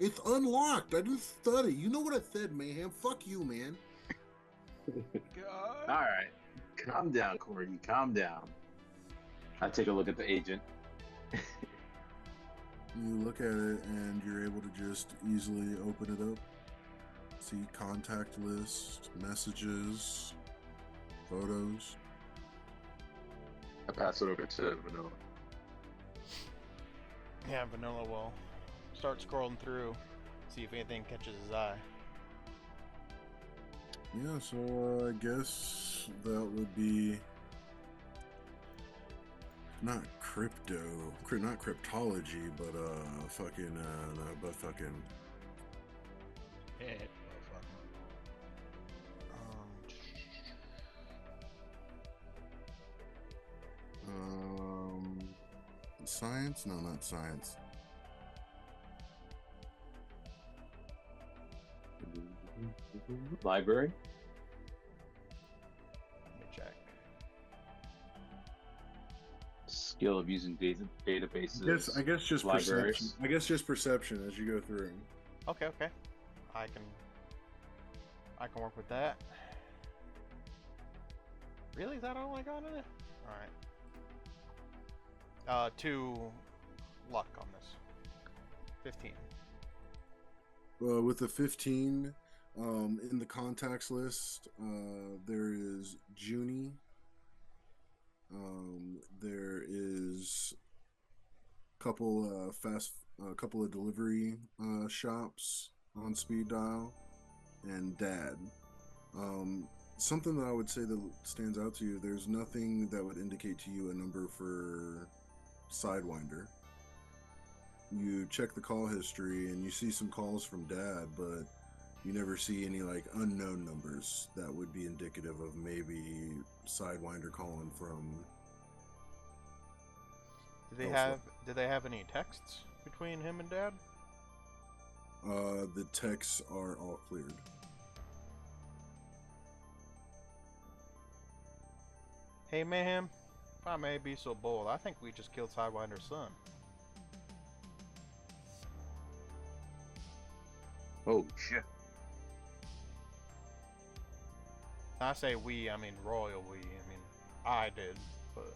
It's unlocked. I didn't study. You know what I said, Mayhem. Fuck you, man. God. All right, calm down, Corgi. Calm down. I take a look at the agent. You look at it and you're able to just easily open it up. See contact list, messages, photos. I pass it over to Vanilla. Yeah, Vanilla will start scrolling through, see if anything catches his eye. Yeah, so I guess that would be not not cryptology, but fucking Yeah. science? No, not science. Library. Let me check. Skill of using databases. I guess just libraries. perception. I guess just perception as you go through. Okay. I can work with that. Really? Is that all I got in it? Alright. 2 luck on this. 15. With the 15, in the contacts list, there is Junie. There is a couple of delivery shops on speed dial, and Dad. Something that I would say that stands out to you, there's nothing that would indicate to you a number for Sidewinder. You check the call history and you see some calls from Dad, but you never see any like unknown numbers that would be indicative of maybe Sidewinder calling from. Did they have any texts between him and Dad? The texts are all cleared. Hey Mayhem, if I may be so bold, I think we just killed Sidewinder's son. Oh shit. I say we, I mean royal we. I mean, I did, but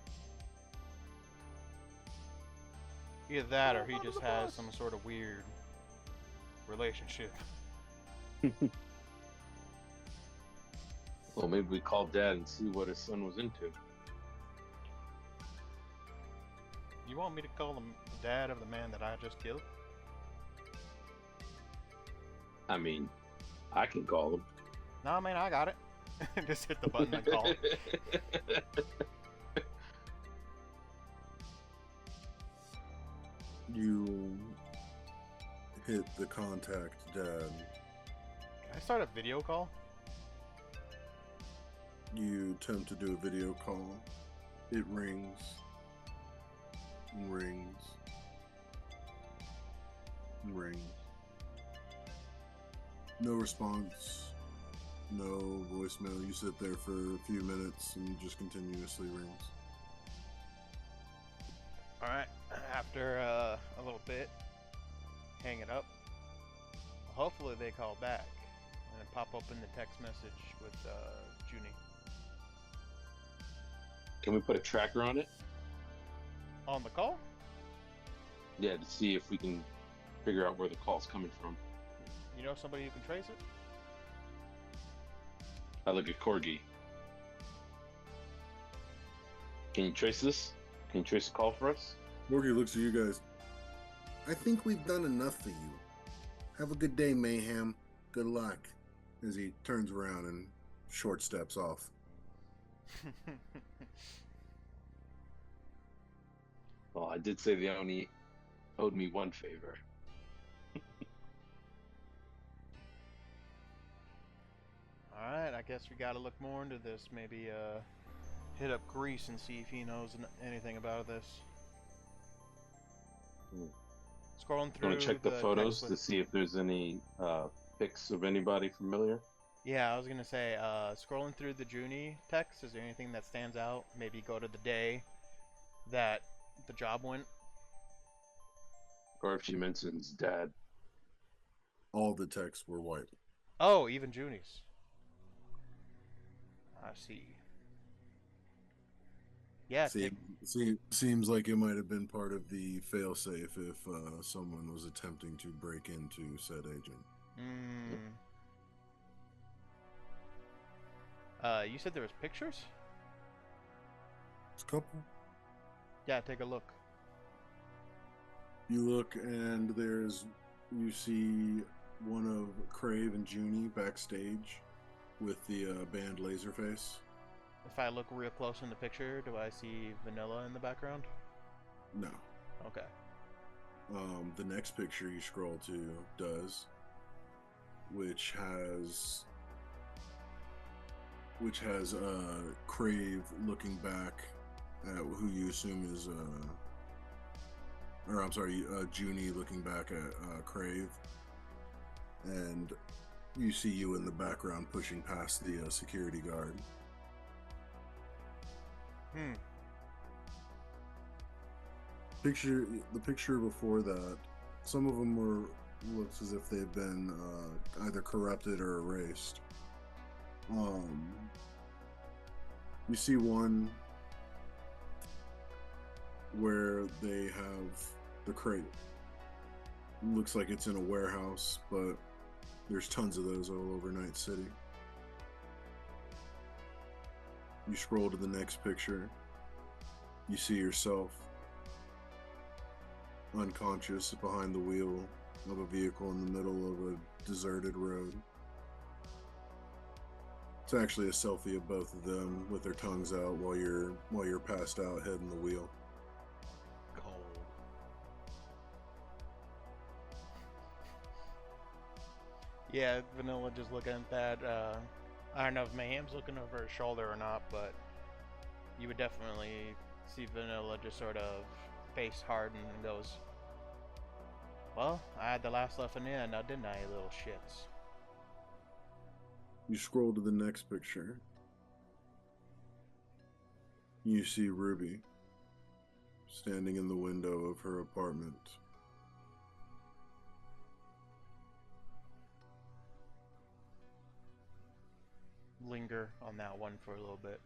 either that or he just has some sort of weird relationship. Well, maybe we call Dad and see what his son was into. You want me to call the dad of the man that I just killed? I mean, I can call him. No, man, I got it. Just hit the button and call. You hit the contact Dad. Can I start a video call? You attempt to do a video call. It rings. And rings. And rings. No response. No voicemail. You sit there for a few minutes and it just continuously rings. Alright, after a little bit, hang it up. Hopefully they call back. And then pop up in the text message with Junie. Can we put a tracker on it? On the call? Yeah, to see if we can figure out where the call's coming from. You know somebody who can trace it? I look at Corgi. Can you trace this? Can you trace the call for us? Morgie looks at you guys. I think we've done enough for you. Have a good day, Mayhem. Good luck. As he turns around and short steps off. Well, I did say they only owed me one favor. Alright, I guess we gotta look more into this. Maybe hit up Grease and see if he knows anything about this. Scrolling through. Want to check the photos to see if there's any pics of anybody familiar? Yeah, I was gonna say, scrolling through the Junie text, is there anything that stands out? Maybe go to the day that the job went. Or if she mentions Dad. All the texts were white. Oh, even Junie's. I see. Yeah. Seems like it might have been part of the failsafe if someone was attempting to break into said agent. You said there was pictures? It's a couple. Yeah, take a look. You look and you see one of Crave and Junie backstage with the band Laserface. If I look real close in the picture, do I see Vanilla in the background? No. Okay. The next picture you scroll to does, which has Crave looking back at who you assume is Junie looking back at Crave, and you see you in the background pushing past the security guard. The picture before that, some of them looks as if they've been either corrupted or erased. You see one where they have the crate. Looks like it's in a warehouse, but there's tons of those all over Night City. You scroll to the next picture. You see yourself unconscious behind the wheel of a vehicle in the middle of a deserted road. It's actually a selfie of both of them with their tongues out while you're passed out, head in the wheel. Cold. Yeah, Vanilla just looking at that. I don't know if Mayhem's looking over his shoulder or not, but you would definitely see Vanilla just sort of face harden and goes, "Well, I had the last laugh in the end, now didn't I, you little shits?" You scroll to the next picture. You see Ruby standing in the window of her apartment. Linger on that one for a little bit.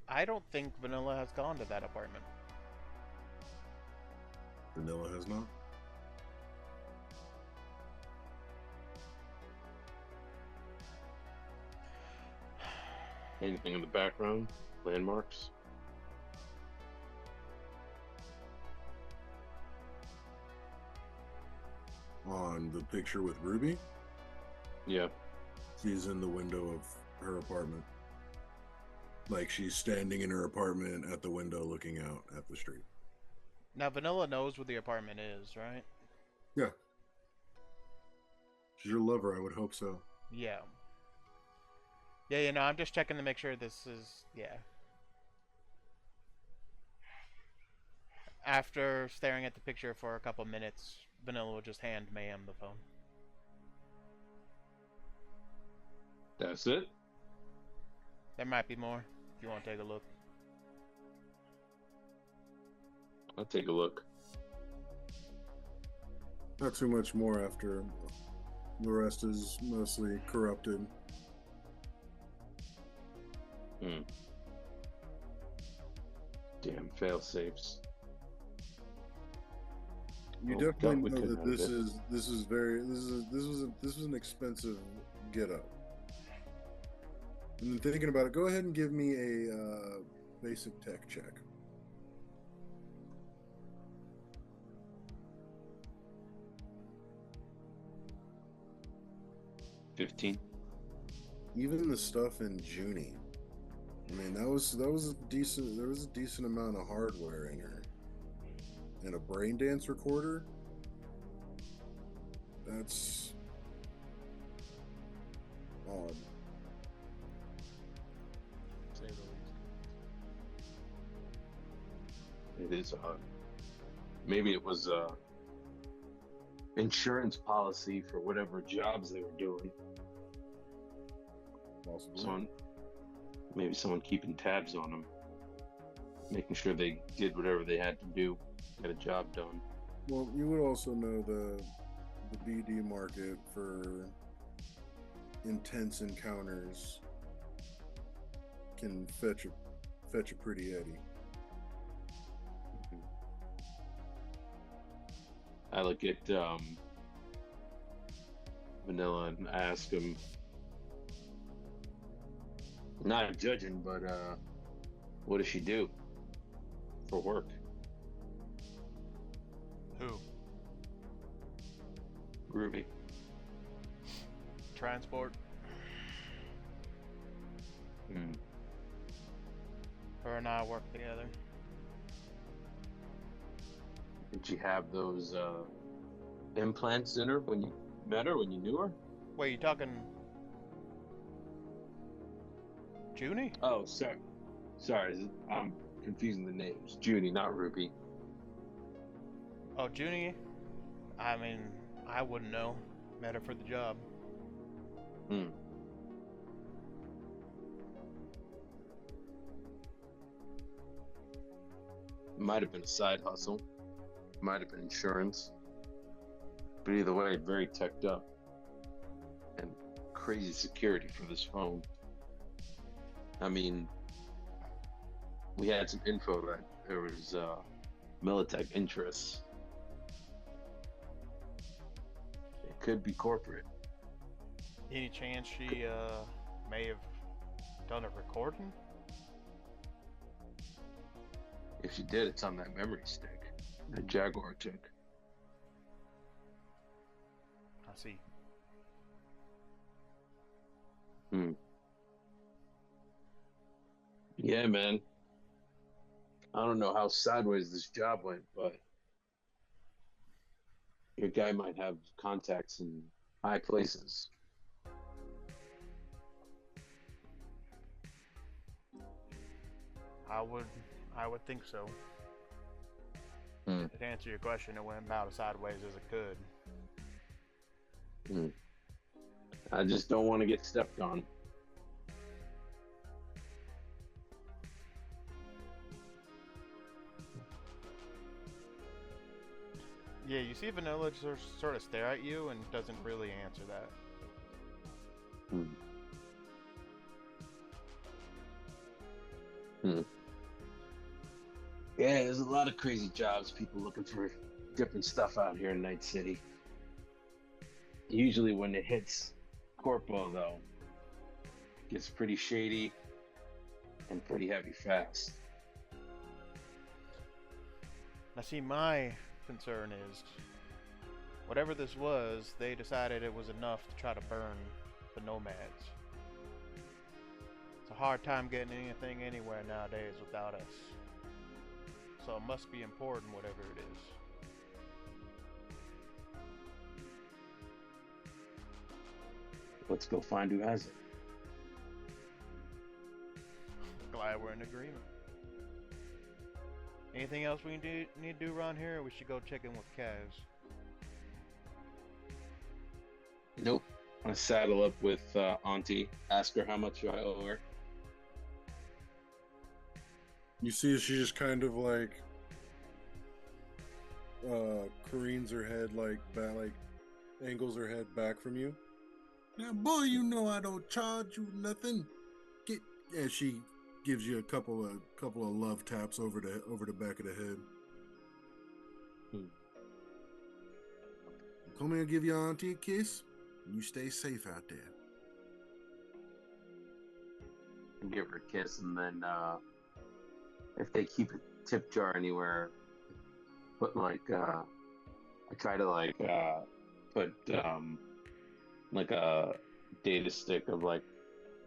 I don't think Vanilla has gone to that apartment. Vanilla has not. Anything in the background? Landmarks? On the picture with Ruby, Yeah. she's in the window of her apartment. Like she's standing in her apartment at the window looking out at the street. Now, Vanilla knows where the apartment is, right? Yeah. She's your lover, I would hope so. Yeah. Yeah, you know, I'm just checking to make sure this is... Yeah. After staring at the picture for a couple minutes, Vanilla will just hand Mayhem the phone. That's it? There might be more, if you want to take a look. I'll take a look. Not too much more after the rest is mostly corrupted. Damn fail-safes. You Oh, definitely God, know that we this couldn't was an expensive get up. And then thinking about it, go ahead and give me a basic tech check. $15. Even the stuff in Junie, I mean, that was a decent. There was a decent amount of hardware in her, and a brain dance recorder. That's odd. Say the least. It is odd. Maybe it was insurance policy for whatever jobs they were doing. Possibly. Maybe someone keeping tabs on them, making sure they did whatever they had to do, get a job done. Well, you would also know the BD market for intense encounters can fetch a pretty eddy. I look at Vanilla and ask him, not judging, but what does she do for work? Who? Ruby. Transport. Her and I work together. Did she have those implants in her when you met her, when you knew her? Wait, you talking Junie? Oh, sorry, I'm confusing the names. Junie, not Ruby. Oh, Junie? I mean, I wouldn't know. Met her for the job. Might have been a side hustle. Might have been insurance. But either way, very teched up. And crazy security for this phone. I mean, we had some info that there was Militech interests. It could be corporate. Any chance she may have done a recording? If she did, it's on that memory stick that Jaguar took. I see. Yeah, man. I don't know how sideways this job went, but your guy might have contacts in high places. I would think so. Hmm. To answer your question, it went about as sideways as it could. I just don't want to get stepped on. Yeah, you see Vanilla just sort of stare at you and doesn't really answer that. Yeah, there's a lot of crazy jobs, people looking for different stuff out here in Night City. Usually when it hits Corpo, though, it gets pretty shady and pretty heavy fast. Now see, my concern is, whatever this was, they decided it was enough to try to burn the nomads. It's a hard time getting anything anywhere nowadays without us. So it must be important, whatever it is. Let's go find who has it. Glad we're in agreement. Anything else we need to do around here, or we should go check in with Kaz? Nope. I saddle up with Auntie, ask her how much I owe her. You see, she just kind of like careens her head like angles her head back from you. Now, boy, you know I don't charge you nothing. And she gives you a couple of love taps over the back of the head. Come here, give your auntie a kiss. And you stay safe out there. Give her a kiss, and then if they keep a tip jar anywhere, put like I try to like put like a data stick of like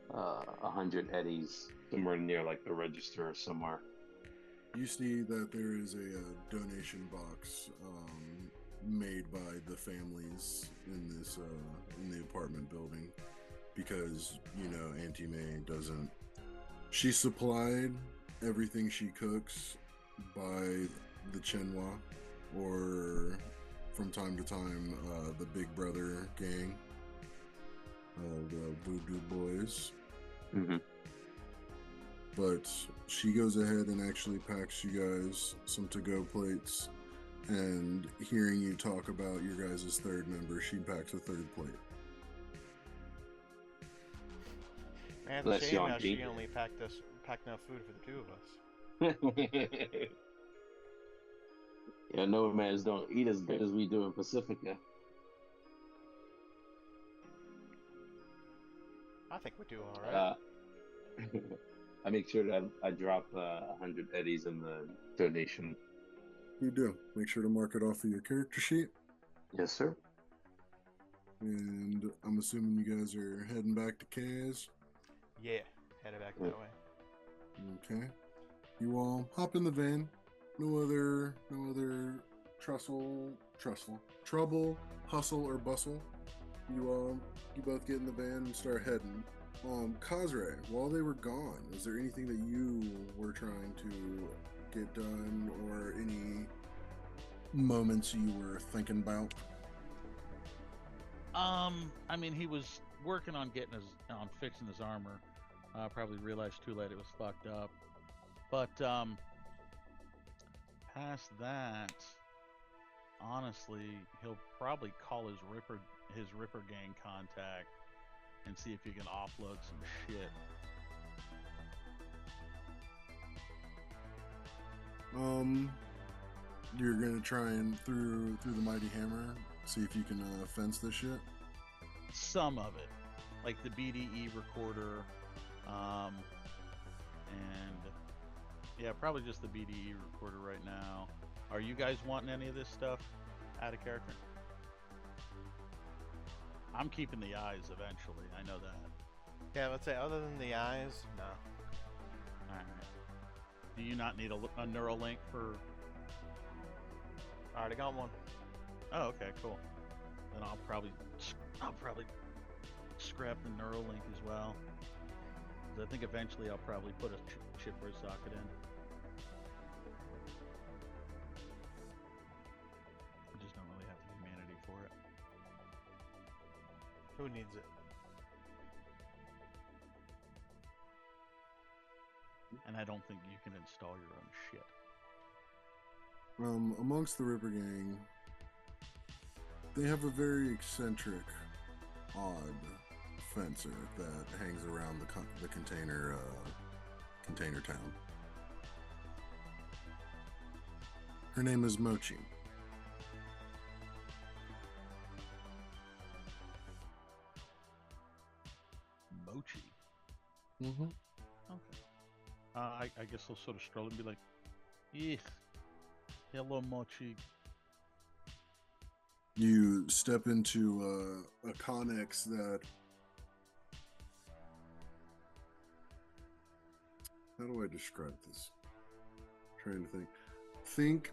100 eddies somewhere near like the register or somewhere. You see that there is a donation box made by the families in this in the apartment building, because you know Auntie May doesn't. She supplied everything she cooks by the Chenhua, or from time to time the Big Brother gang, the Voodoo Boys. But she goes ahead and actually packs you guys some to-go plates, and hearing you talk about your guys' third member, she packs a third plate. Man, it's a shame how she only packed enough food for the two of us. Yeah, nomads don't eat as good as we do in Pacifica. I think we do alright. I make sure that I drop 100 eddies in the donation. You do. Make sure to mark it off of your character sheet. Yes, sir. And I'm assuming you guys are heading back to Kaz. Yeah, headed back that way. Okay. You all hop in the van. No other trouble, hustle, or bustle. You both get in the van and start heading. Kazhrei, while they were gone, was there anything that you were trying to get done, or any moments you were thinking about? I mean, he was working on fixing his armor. Probably realized too late it was fucked up. But past that, honestly, he'll probably call his Ripper gang contact and see if he can offload some shit. You're gonna try and through the mighty hammer, see if you can fence this shit. Some of it, like the BDE recorder, and yeah, probably just the BDE recorder right now. Are you guys wanting any of this stuff out of character? I'm keeping the eyes eventually. I know that. Yeah, let's say other than the eyes, no. All right. Do you not need a neural link for? I already got one. Oh, okay, cool. Then I'll probably scrap the neural link as well. 'Cause I think eventually I'll probably put a chip or a socket in. I just don't really have the humanity for it. Who needs it? And I don't think you can install your own shit. Amongst the Ripper Gang, they have a very eccentric, odd fencer that hangs around the container town. Her name is Mochi. Mochi. Mm-hmm. Okay. I guess I'll sort of stroll and be like, "Eek, hello, Mochi." You step into a connex that... How do I describe this? I'm trying to think. Think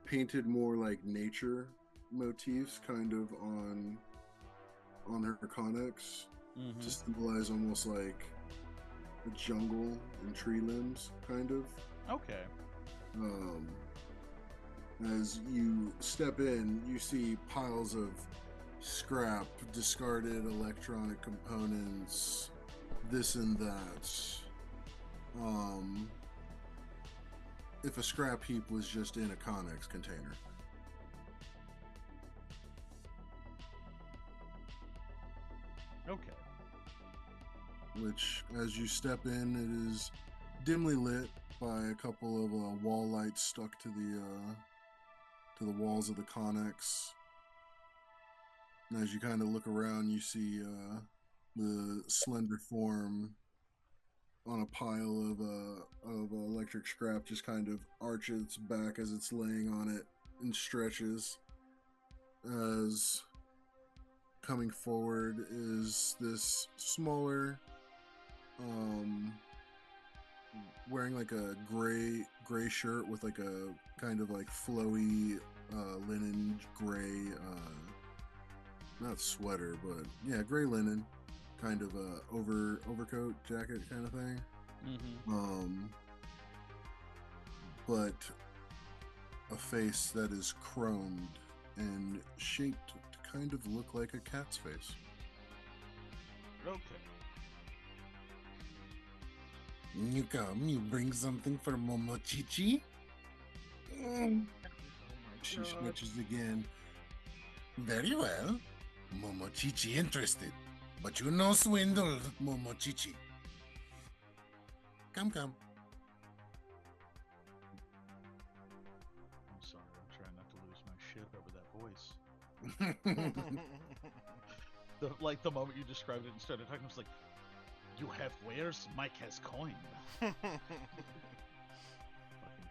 painted more like nature motifs kind of on her connex to symbolize almost like a jungle and tree limbs kind of. Okay. As you step in, you see piles of scrap, discarded electronic components, this and that. If a scrap heap was just in a Connex container. Okay. Which, as you step in, it is dimly lit by a couple of wall lights stuck to the walls of the Connex. And as you kind of look around, you see the slender form on a pile of electric scrap just kind of arches its back as it's laying on it and stretches. As coming forward is this smaller, wearing like a gray shirt with like a kind of like flowy linen gray, not sweater, but yeah, gray linen, kind of overcoat jacket kind of thing. But a face that is chromed and shaped to kind of look like a cat's face. Okay. You come, you bring something for Momochichi? She switches again. Very well. Momochichi interested. But you no swindle, Momochichi. Come. I'm sorry, I'm trying not to lose my shit over that voice. Like the moment you described it and started talking, I was like, "You have wares? Mike has coin." Fucking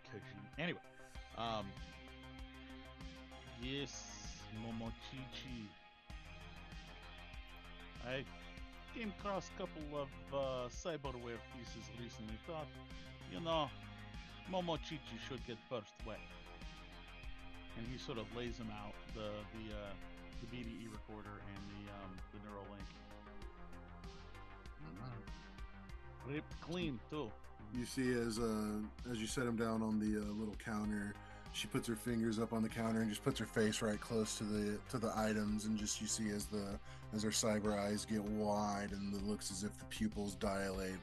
Kazhrei. Anyway, Yes, Momochichi. I came across a couple of cyberware pieces recently. Thought, Momochichi should get first whack. And he sort of lays him out the BDE recorder and the Neuralink. Ripped clean too. You see, as you set him down on the little counter, she puts her fingers up on the counter and just puts her face right close to the items, and just you see as her cyber eyes get wide and it looks as if the pupils dilate.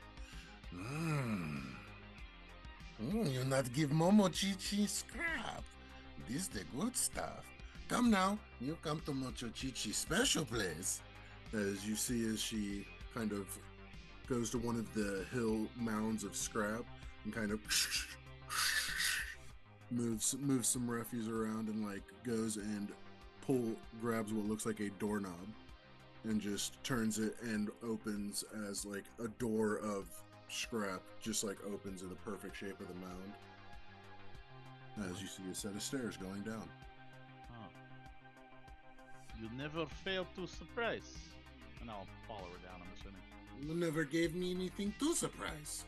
You not give Momochichi scrap. This the good stuff. Come now, you come to Momochichi's special place. As you see, as she kind of goes to one of the hill mounds of scrap and kind of moves some refuse around and like goes and grabs what looks like a doorknob and just turns it and opens as like a door of scrap just like opens in the perfect shape of the mound. As you see a set of stairs going down. Huh. You never fail to surprise. And I'll follow her down, I'm assuming. You never gave me anything to surprise.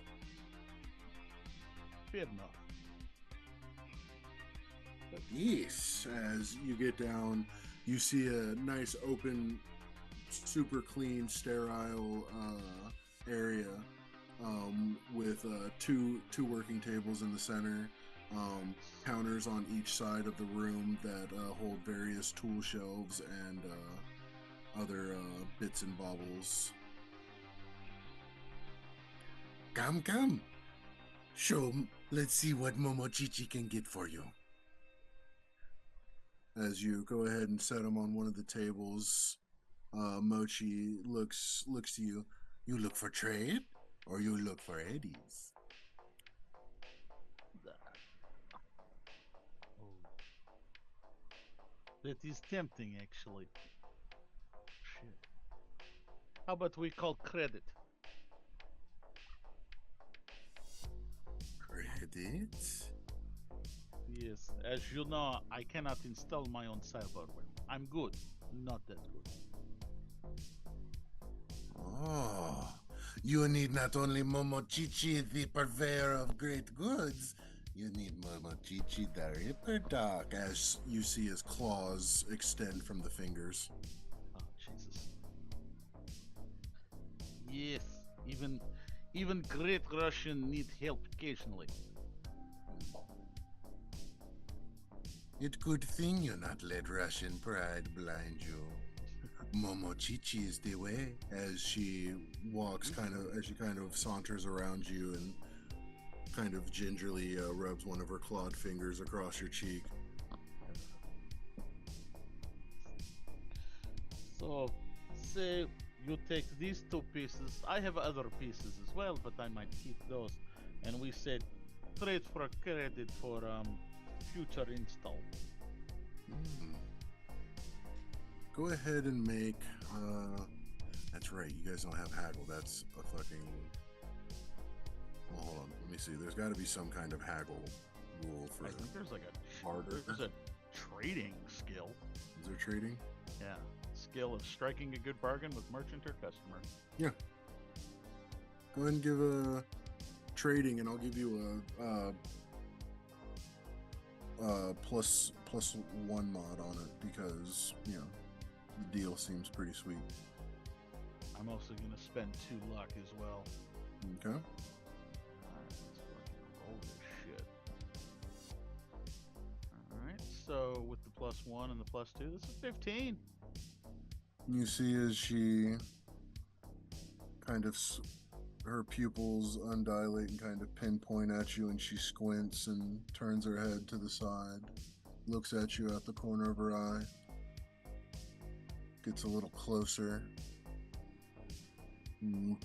Fair enough. But yes, as you get down, you see a nice open, super clean, sterile area with two working tables in the center, counters on each side of the room that hold various tool shelves and other bits and baubles. Come. Let's see what Momochichi can get for you. As you go ahead and set him on one of the tables, Mochi looks to you. You look for trade, or you look for eddies? That is tempting, actually. Shit. How about we call credit? Credit? Yes, as you know, I cannot install my own cyberware. I'm good, not that good. Oh, you need not only Momochichi, the purveyor of great goods, you need Momochichi, the Ripper Doc, as you see his claws extend from the fingers. Oh, Jesus. Yes, even great Russian need help occasionally. It's good thing you not let Russian pride blind you. Momochichi is the way, as she kind of saunters around you and kind of gingerly rubs one of her clawed fingers across your cheek. So, say you take these two pieces. I have other pieces as well, but I might keep those. And we said trade for credit for future install. Go ahead and make that's right, you guys don't have haggle. That's a fucking, well, hold on, let me see. There's got to be some kind of haggle rule for I think there's like barter. there's a trading skill. Is there trading? Yeah, skill of striking a good bargain with merchant or customer. Yeah. Go ahead and give a trading, and I'll give you a plus one mod on it because the deal seems pretty sweet. I'm also gonna spend 2 luck as well. Okay. Alright, let's fucking roll this shit. Alright, so with the +1 and the +2, this is 15. You see as she kind of her pupils undilate and kind of pinpoint at you, and she squints and turns her head to the side, looks at you at the corner of her eye, gets a little closer, and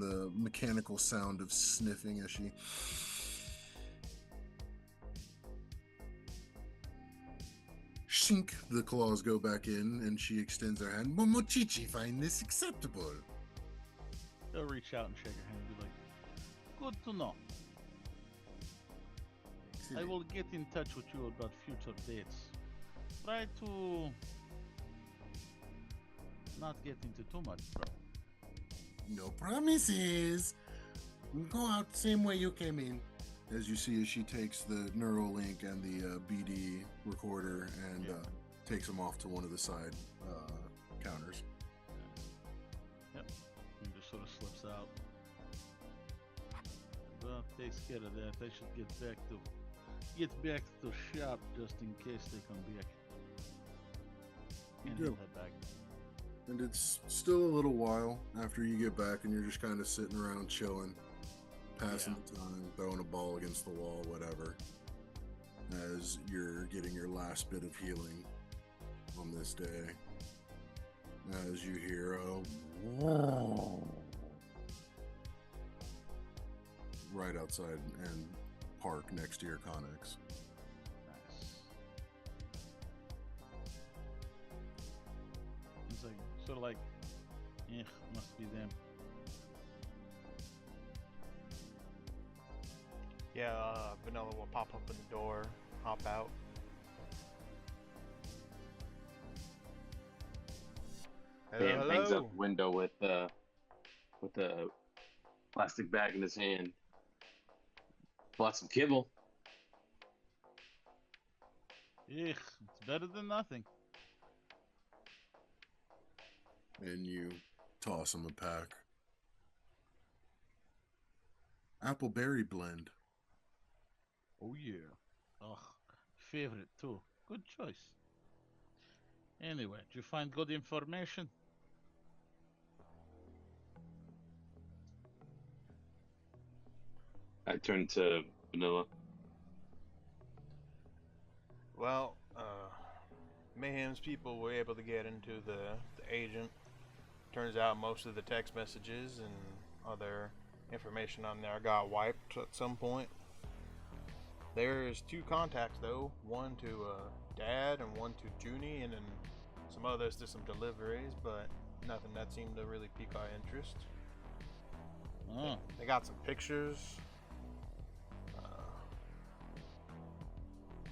the mechanical sound of sniffing as she shink, the claws go back in, and she extends her hand. Momochichi, find this acceptable? They'll reach out and shake her hand and be like, good to know. I will get in touch with you about future dates. try to not get into too much trouble. No promises. Go out the same way you came in. As you see, as she takes the Neuralink and the BD recorder and takes them off to one of the side counters. Yep. And just sort of slips out. Well, takes care of that. I should get back to shop just in case they come back. And he'll head back. And it's still a little while after you get back, and you're just kind of sitting around chilling, passing the time, throwing a ball against the wall, whatever, as you're getting your last bit of healing on this day. As you hear right outside and park next to your Connex. Nice. It's like, sort of like, must be them. Yeah, Vanilla will pop up in the door, hop out. Dan hangs up the window with the plastic bag in his hand. Bought some kibble. It's better than nothing. And you toss him a pack. Appleberry blend. Oh yeah. Oh, favorite too. Good choice. Anyway, did you find good information? I turned to Vanilla. Well, Mayhem's people were able to get into the agent. Turns out most of the text messages and other information on there got wiped at some point. There's 2 contacts though, one to Dad and one to Junie, and then some others to some deliveries, but nothing that seemed to really pique our interest. Oh. They got some pictures.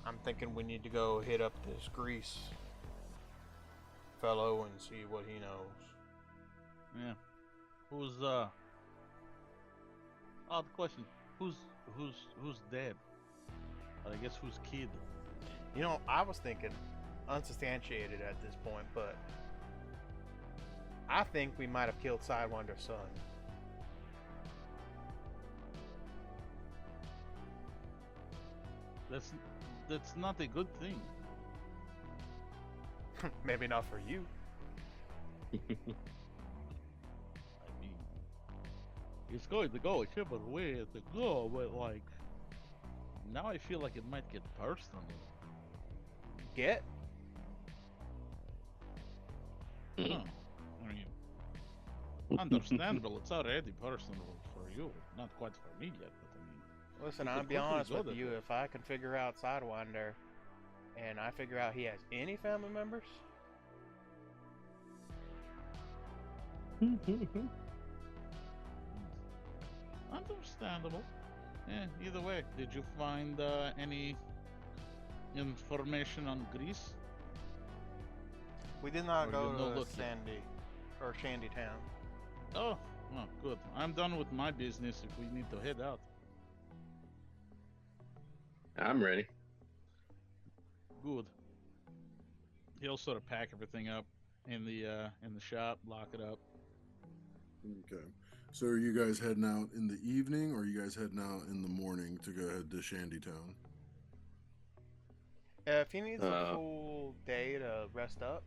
I'm thinking we need to go hit up this Grease fellow and see what he knows. Yeah. Who's odd question. Who's dead? I guess who's kid? You know, I was thinking unsubstantiated at this point, but I think we might have killed Sidewinder's son. That's not a good thing. Maybe not for you. I mean, it's going to go whichever way to go, but like, now I feel like it might get personal. Get? Huh. I mean, understandable. It's already personal for you, not quite for me yet. But I mean, Listen, I'll be honest with you. If I can figure out Sidewinder, and I figure out he has any family members, understandable. Yeah. Either way, did you find any information on Greece? we did not Or go you no to look yet? Sandy or Shandytown. Oh, good. I'm done with my business. If we need to head out. I'm ready. Good. He'll sort of pack everything up in the shop, lock it up. Okay. So are you guys heading out in the evening, or are you guys heading out in the morning to go ahead to Shandytown? If he needs a full day to rest up,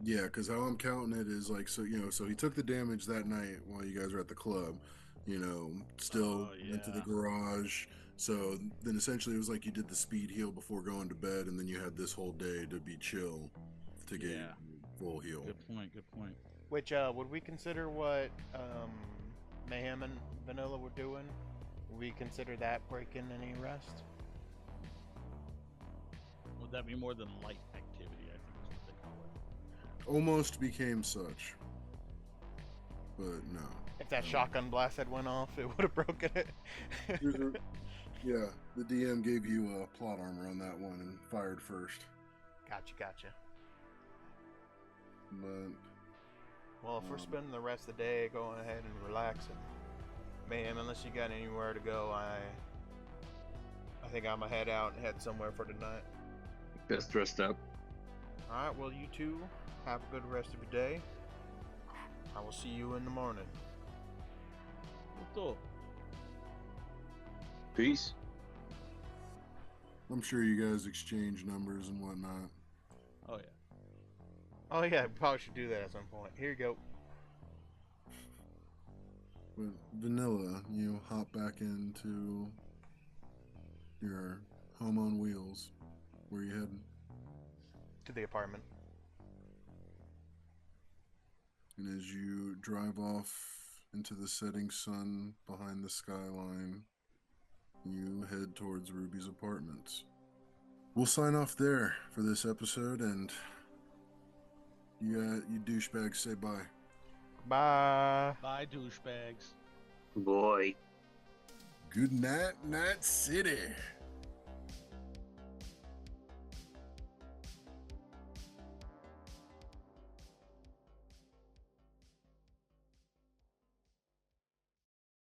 Yeah, because how I'm counting it is like, so, so he took the damage that night while you guys were at the club, still went to the garage. So then essentially it was like you did the speed heal before going to bed, and then you had this whole day to be chill to get full heal. Good point. which would we consider what Mayhem and Vanilla were doing? Would we consider that breaking any rest? Would that be more than light activity? I think is what they call it. Almost became such, but no. If that shotgun blast had went off, it would have broken it. Yeah, the DM gave you plot armor on that one and fired first. Gotcha. But Well, if we're spending the rest of the day going ahead and relaxing, Mayhem, unless you got anywhere to go, I think I'm gonna head out and head somewhere for tonight. Best dressed up. All right. Well, you two have a good rest of your day. I will see you in the morning. Cool. Peace. I'm sure you guys exchange numbers and whatnot. Oh yeah. Oh yeah, probably should do that at some point. Here you go. But Vanilla, you hop back into your home on wheels. Where you heading? To the apartment. And as you drive off into the setting sun behind the skyline, you head towards Ruby's apartments. We'll sign off there for this episode, and you douchebags say bye. Bye. Bye, douchebags. Boy. Good night, Night City.